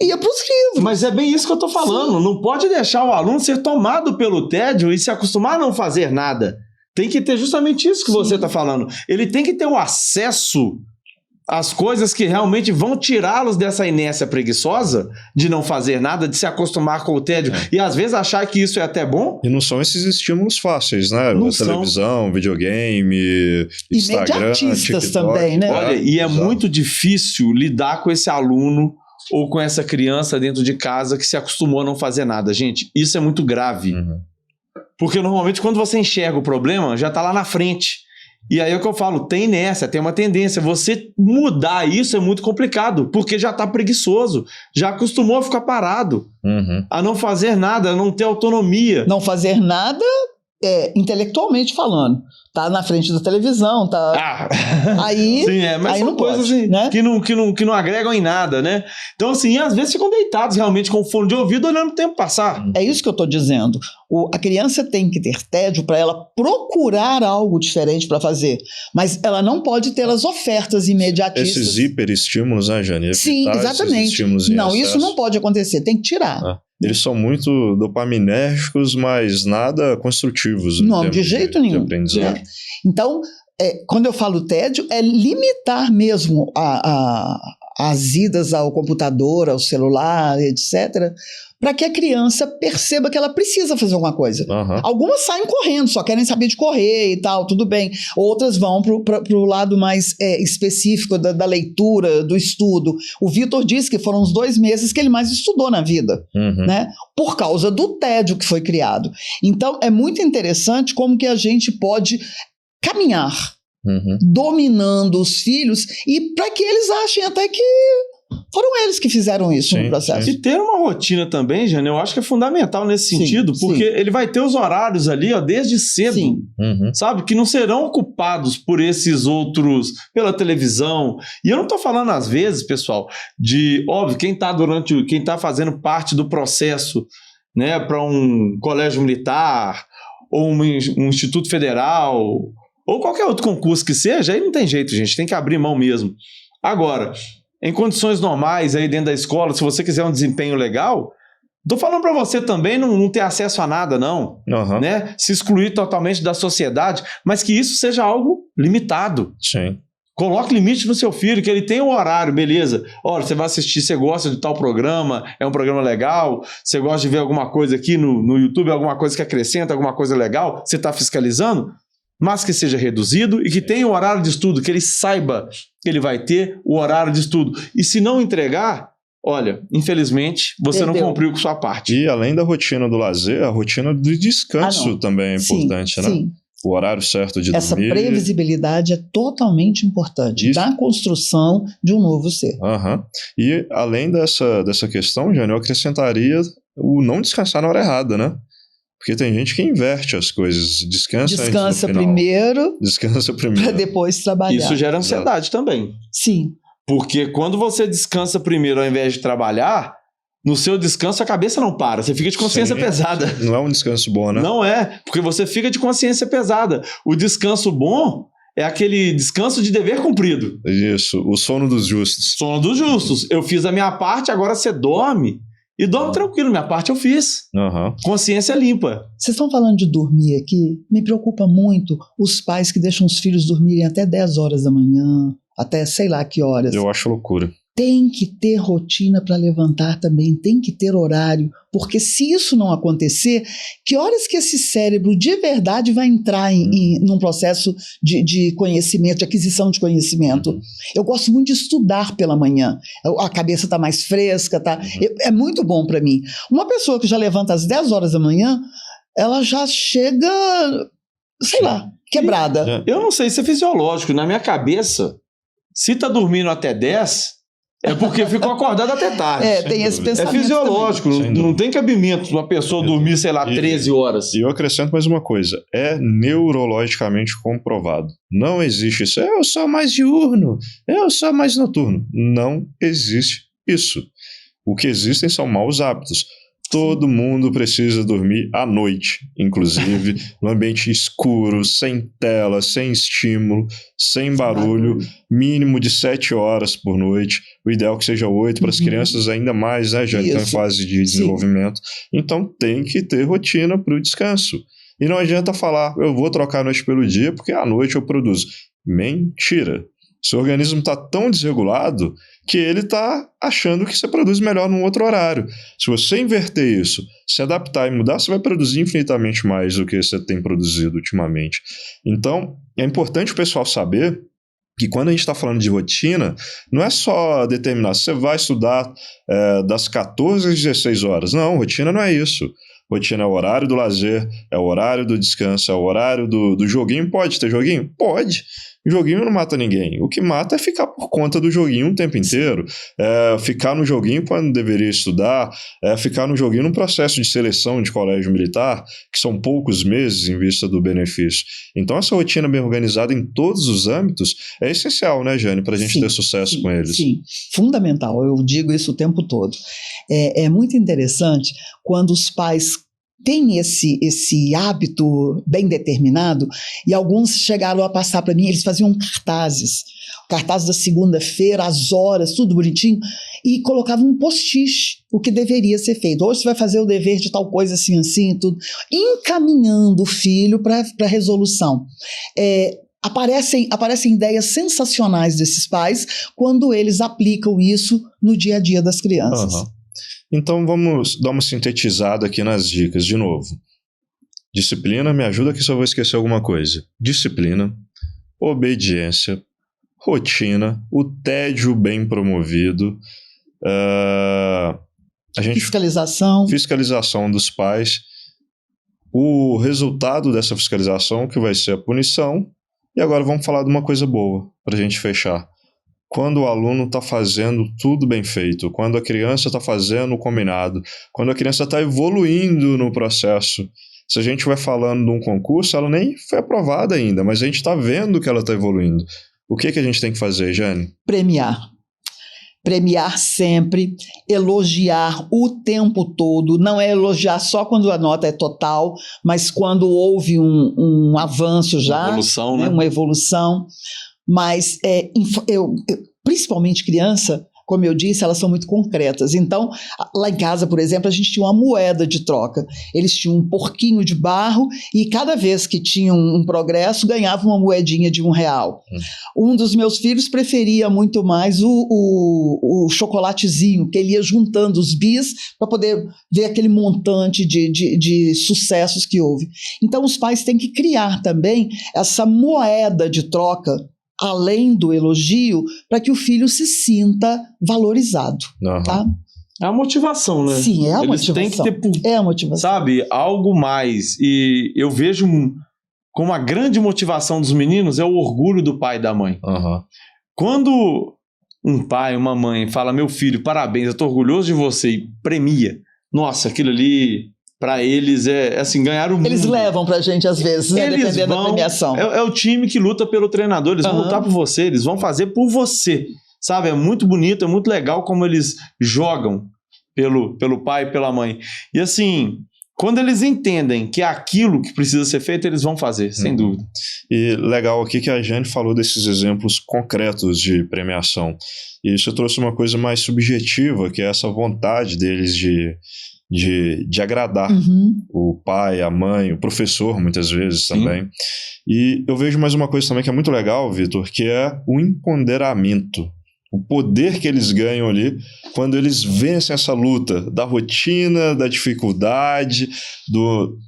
Speaker 3: ia para os livros.
Speaker 2: Mas é bem isso que eu tô falando. Sim. Não pode deixar o aluno ser tomado pelo tédio e se acostumar a não fazer nada. Tem que ter justamente isso que você está falando. Ele tem que ter o acesso às coisas que realmente vão tirá-los dessa inércia preguiçosa de não fazer nada, de se acostumar com o tédio. E às vezes achar que isso é até bom.
Speaker 1: E não são esses estímulos fáceis, né? Não televisão, videogame, Instagram, TikTok,
Speaker 3: também, né?
Speaker 2: Olha, e é muito difícil lidar com esse aluno ou com essa criança dentro de casa que se acostumou a não fazer nada. Gente, isso é muito grave. Porque normalmente quando você enxerga o problema, já está lá na frente. E aí é o que eu falo, tem inércia, tem uma tendência. Você mudar isso é muito complicado, porque já está preguiçoso, já acostumou a ficar parado, a não fazer nada, a não ter autonomia.
Speaker 3: Não fazer nada, intelectualmente falando. Tá na frente da televisão, tá... Aí,
Speaker 2: sim, mas
Speaker 3: aí
Speaker 2: são
Speaker 3: não
Speaker 2: coisas
Speaker 3: pode,
Speaker 2: assim,
Speaker 3: né?
Speaker 2: que não agregam em nada, né? Então, assim, às vezes ficam deitados realmente com fone de ouvido olhando o tempo passar.
Speaker 3: É isso que eu tô dizendo. A criança tem que ter tédio para ela procurar algo diferente para fazer, mas ela não pode ter as ofertas imediatistas.
Speaker 1: Esses hiperestímulos, né, Jane?
Speaker 3: Sim, exatamente. Não, isso não pode acontecer, tem que tirar.
Speaker 1: Eles são muito dopaminérgicos, mas nada construtivos.
Speaker 3: Não, de jeito nenhum. Então, quando eu falo tédio, é limitar mesmo as idas ao computador, ao celular, etc., para que a criança perceba que ela precisa fazer alguma coisa. Algumas saem correndo, só querem saber de correr e tal, tudo bem. Outras vão para o lado mais específico da leitura, do estudo. O Vitor disse que foram os 2 meses que ele mais estudou na vida, né? Por causa do tédio que foi criado. Então, é muito interessante como que a gente pode caminhar, dominando os filhos, e para que eles achem até que foram eles que fizeram isso no processo.
Speaker 2: E ter uma rotina também, Jane, eu acho que é fundamental nesse sentido, porque ele vai ter os horários ali, ó, desde cedo, sabe? Que não serão ocupados por esses outros, pela televisão. E eu não tô falando às vezes, pessoal, de, óbvio, quem tá fazendo parte do processo, né, para um colégio militar, ou um instituto federal, ou qualquer outro concurso que seja, aí não tem jeito, gente, tem que abrir mão mesmo. Agora, em condições normais, aí dentro da escola, se você quiser um desempenho legal, tô falando para você também não ter acesso a nada, não, né? Se excluir totalmente da sociedade, mas que isso seja algo limitado.
Speaker 1: Sim.
Speaker 2: Coloque limite no seu filho, que ele tem um horário, beleza. Olha, você vai assistir, você gosta de tal programa, é um programa legal, você gosta de ver alguma coisa aqui no YouTube, alguma coisa que acrescenta, alguma coisa legal, você está fiscalizando, mas que seja reduzido e que tenha um horário de estudo, que ele saiba que ele vai ter o horário de estudo. E se não entregar, olha, infelizmente, você não cumpriu com sua parte.
Speaker 1: E além da rotina do lazer, a rotina do descanso também é importante, né? Sim. O horário certo de dormir.
Speaker 3: Essa previsibilidade é totalmente importante na construção de um novo ser.
Speaker 1: E além dessa questão, Jane, eu acrescentaria o não descansar na hora errada, né? Porque tem gente que inverte as coisas. Descansa
Speaker 3: primeiro.
Speaker 1: Descansa primeiro.
Speaker 3: Para depois trabalhar.
Speaker 2: Isso gera ansiedade também.
Speaker 3: Sim.
Speaker 2: Porque quando você descansa primeiro ao invés de trabalhar, no seu descanso a cabeça não para. Você fica de consciência pesada.
Speaker 1: Não é um descanso bom, né?
Speaker 2: Não é. Porque você fica de consciência pesada. O descanso bom é aquele descanso de dever cumprido.
Speaker 1: Isso. O sono dos justos.
Speaker 2: Sono dos justos. Eu fiz a minha parte, agora você dorme. E dorme tranquilo, minha parte eu fiz. Consciência limpa.
Speaker 3: Vocês estão falando de dormir aqui? Me preocupa muito os pais que deixam os filhos dormirem até 10 horas da manhã, até sei lá que horas.
Speaker 1: Eu acho loucura.
Speaker 3: Tem que ter rotina para levantar também, tem que ter horário, porque se isso não acontecer, que horas que esse cérebro de verdade vai entrar num processo de conhecimento, de aquisição de conhecimento? Eu gosto muito de estudar pela manhã, a cabeça está mais fresca, é muito bom para mim. Uma pessoa que já levanta às 10 horas da manhã, ela já chega, sei lá, quebrada.
Speaker 2: Eu não sei se é fisiológico, na minha cabeça, se tá dormindo até 10... é porque ficou acordado até tarde.
Speaker 3: Tem esse pensamento.
Speaker 2: É fisiológico, não tem cabimento uma pessoa dormir, sei lá, 13 horas.
Speaker 1: E eu acrescento mais uma coisa, é neurologicamente comprovado. Não existe isso, eu sou mais diurno, eu sou mais noturno. Não existe isso. O que existem são maus hábitos. Todo mundo precisa dormir à noite, inclusive, no ambiente escuro, sem tela, sem estímulo, sem barulho, mínimo de 7 horas por noite. O ideal é que seja 8, para as crianças ainda mais, né, já estão em fase de desenvolvimento. Então tem que ter rotina para o descanso. E não adianta falar, eu vou trocar a noite pelo dia, porque à noite eu produzo. Mentira! Seu organismo está tão desregulado que ele está achando que você produz melhor num outro horário. Se você inverter isso, se adaptar e mudar, você vai produzir infinitamente mais do que você tem produzido ultimamente. Então, é importante o pessoal saber que quando a gente está falando de rotina, não é só determinar, você vai estudar das 14 às 16 horas. Não, rotina não é isso. Rotina é o horário do lazer, é o horário do descanso, é o horário do joguinho. Pode ter joguinho? Pode. Joguinho não mata ninguém. O que mata é ficar por conta do joguinho o tempo inteiro. Ficar no joguinho quando deveria estudar, ficar no joguinho num processo de seleção de colégio militar, que são poucos meses em vista do benefício. Então essa rotina bem organizada em todos os âmbitos é essencial, né, Jane, para a gente ter sucesso com eles.
Speaker 3: Sim, fundamental. Eu digo isso o tempo todo. É muito interessante quando os pais tem esse hábito bem determinado, e alguns chegaram a passar para mim, eles faziam cartazes da segunda-feira, às horas, tudo bonitinho, e colocavam um post-it, o que deveria ser feito. Hoje você vai fazer o dever de tal coisa assim, assim, tudo, encaminhando o filho para a resolução. Aparecem ideias sensacionais desses pais quando eles aplicam isso no dia a dia das crianças.
Speaker 1: Uhum. Então vamos dar uma sintetizada aqui nas dicas de novo. Disciplina, me ajuda aqui se eu vou esquecer alguma coisa. Disciplina, obediência, rotina, o tédio bem promovido, fiscalização dos pais, o resultado dessa fiscalização que vai ser a punição. E agora vamos falar de uma coisa boa para a gente fechar. Quando o aluno está fazendo tudo bem feito, quando a criança está fazendo o combinado, quando a criança está evoluindo no processo. Se a gente vai falando de um concurso, ela nem foi aprovada ainda, mas a gente está vendo que ela está evoluindo. O que a gente tem que fazer, Jane?
Speaker 3: Premiar sempre, elogiar o tempo todo, não é elogiar só quando a nota é total, mas quando houve um avanço já,
Speaker 2: evolução, né?
Speaker 3: Uma evolução. Mas, principalmente criança, como eu disse, elas são muito concretas. Então, lá em casa, por exemplo, a gente tinha uma moeda de troca. Eles tinham um porquinho de barro e cada vez que tinham um progresso, ganhava uma moedinha de R$1. Um dos meus filhos preferia muito mais o chocolatezinho, que ele ia juntando os bis para poder ver aquele montante de sucessos que houve. Então, os pais têm que criar também essa moeda de troca, além do elogio, para que o filho se sinta valorizado.
Speaker 1: Uhum.
Speaker 3: Tá?
Speaker 2: É a motivação, né?
Speaker 3: Sim, é a
Speaker 2: Eles
Speaker 3: motivação.
Speaker 2: Têm que ter,
Speaker 3: é a motivação.
Speaker 2: sabe, algo mais. E eu vejo como a grande motivação dos meninos é o orgulho do pai e da mãe.
Speaker 1: Uhum.
Speaker 2: Quando um pai, uma mãe fala, meu filho, parabéns, eu tô orgulhoso de você, e premia, nossa, aquilo ali... Para eles é assim, ganhar o mundo.
Speaker 3: Eles levam pra gente às vezes, né, dependendo da premiação.
Speaker 2: É o time que luta pelo treinador, eles vão lutar por você, eles vão fazer por você. Sabe, é muito bonito, é muito legal como eles jogam pelo pai e pela mãe. E assim, quando eles entendem que é aquilo que precisa ser feito, eles vão fazer, sem dúvida.
Speaker 1: E legal aqui que a Jane falou desses exemplos concretos de premiação. E isso trouxe uma coisa mais subjetiva, que é essa vontade deles de agradar o pai, a mãe, o professor, muitas vezes também. E eu vejo mais uma coisa também que é muito legal, Vitor, que é o empoderamento. O poder que eles ganham ali quando eles vencem essa luta da rotina, da dificuldade,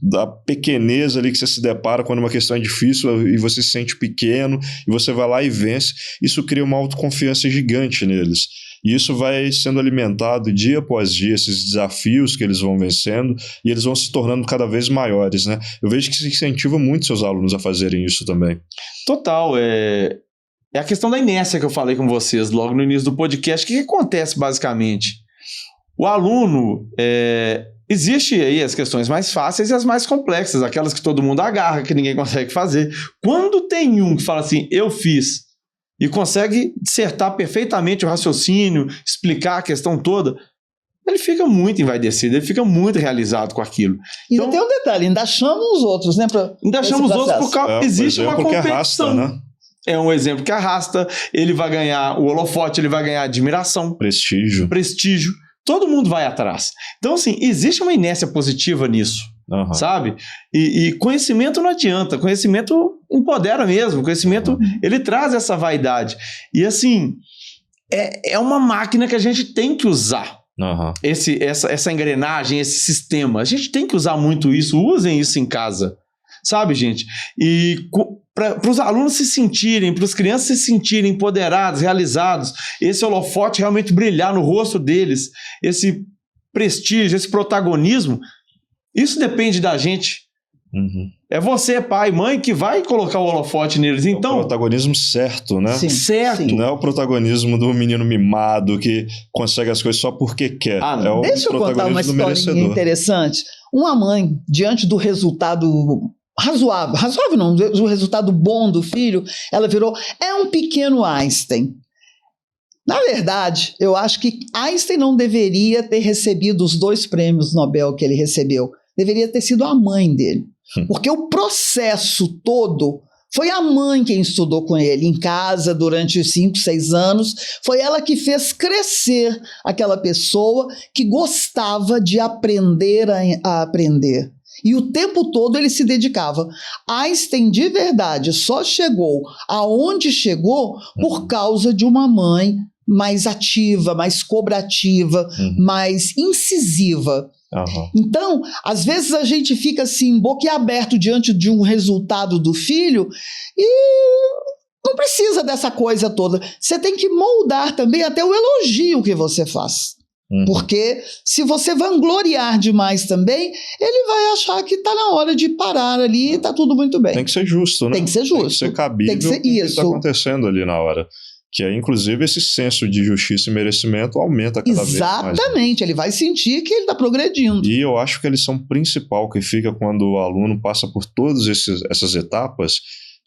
Speaker 1: da pequenez ali que você se depara quando uma questão é difícil e você se sente pequeno e você vai lá e vence. Isso cria uma autoconfiança gigante neles. E isso vai sendo alimentado dia após dia, esses desafios que eles vão vencendo, e eles vão se tornando cada vez maiores, né? Eu vejo que isso incentiva muito seus alunos a fazerem isso também.
Speaker 2: Total, é a questão da inércia que eu falei com vocês logo no início do podcast. O que acontece basicamente? O aluno, existe aí as questões mais fáceis e as mais complexas, aquelas que todo mundo agarra, que ninguém consegue fazer. Quando tem um que fala assim, eu fiz, e consegue dissertar perfeitamente o raciocínio, explicar a questão toda, ele fica muito envaidecido, ele fica muito realizado com aquilo.
Speaker 3: Ainda tem um detalhe, ainda chama os outros, né?
Speaker 2: Ainda chama os outros porque existe uma competição.
Speaker 1: Arrasta, né?
Speaker 2: É um exemplo que arrasta, ele vai ganhar o holofote, ele vai ganhar admiração.
Speaker 1: Prestígio.
Speaker 2: Todo mundo vai atrás. Então, assim, existe uma inércia positiva nisso, sabe? E conhecimento não adianta, conhecimento empodera mesmo, conhecimento, ele traz essa vaidade. E, assim, é uma máquina que a gente tem que usar. Essa engrenagem, esse sistema. A gente tem que usar muito isso, usem isso em casa, sabe, gente? E para os alunos se sentirem, para as crianças se sentirem empoderados, realizados, esse holofote realmente brilhar no rosto deles, esse prestígio, esse protagonismo, isso depende da gente. É você, pai, mãe, que vai colocar o holofote neles. Então,
Speaker 1: o protagonismo certo, né?
Speaker 3: Sim,
Speaker 2: certo.
Speaker 3: sim.
Speaker 1: Não é o protagonismo do menino mimado que consegue as coisas só porque quer. É o
Speaker 3: Deixa eu contar uma historinha interessante. Uma mãe, diante do resultado razoável não, do resultado bom do filho, ela virou, é um pequeno Einstein. Na verdade, eu acho que Einstein não deveria ter recebido os 2 prêmios Nobel que ele recebeu. Deveria ter sido a mãe dele. Porque o processo todo foi a mãe quem estudou com ele em casa durante 5, 6 anos. Foi ela que fez crescer aquela pessoa que gostava de aprender a aprender. E o tempo todo ele se dedicava. Einstein, de verdade, só chegou aonde chegou por causa de uma mãe mais ativa, mais cobrativa, mais incisiva. Então, às vezes a gente fica assim, boquiaberto diante de um resultado do filho e não precisa dessa coisa toda. Você tem que moldar também até o elogio que você faz. Porque se você vangloriar demais também, ele vai achar que está na hora de parar ali e está tudo muito bem.
Speaker 1: Tem que ser justo, né?
Speaker 3: Tem que ser justo.
Speaker 1: Tem que ser cabível
Speaker 3: tem que ser
Speaker 1: com o que está acontecendo ali na hora. Que é, inclusive, esse senso de justiça e merecimento aumenta cada vez mais.
Speaker 3: Exatamente, ele vai sentir que ele está progredindo.
Speaker 1: E eu acho que a lição principal que fica quando o aluno passa por todas essas etapas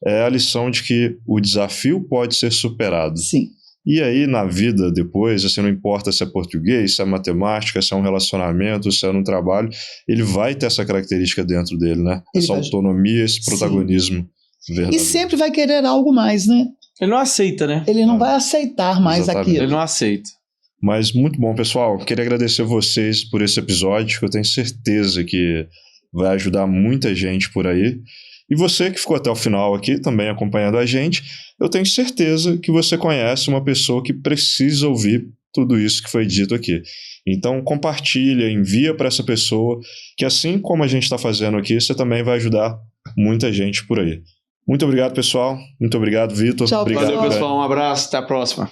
Speaker 1: é a lição de que o desafio pode ser superado.
Speaker 3: Sim.
Speaker 1: E aí, na vida depois, assim, não importa se é português, se é matemática, se é um relacionamento, se é no trabalho, ele vai ter essa característica dentro dele, né? Essa autonomia, esse protagonismo verdadeiro.
Speaker 3: E sempre vai querer algo mais, né?
Speaker 2: Ele não aceita, né?
Speaker 3: Ele não vai aceitar mais aquilo.
Speaker 2: Ele não aceita.
Speaker 1: Mas muito bom, pessoal. Queria agradecer vocês por esse episódio, que eu tenho certeza que vai ajudar muita gente por aí. E você que ficou até o final aqui, também acompanhando a gente, eu tenho certeza que você conhece uma pessoa que precisa ouvir tudo isso que foi dito aqui. Então compartilha, envia para essa pessoa, que assim como a gente está fazendo aqui, você também vai ajudar muita gente por aí. Muito obrigado, pessoal. Muito obrigado, Vitor.
Speaker 3: Tchau,
Speaker 1: obrigado,
Speaker 2: valeu, pessoal. Um abraço. Até a próxima.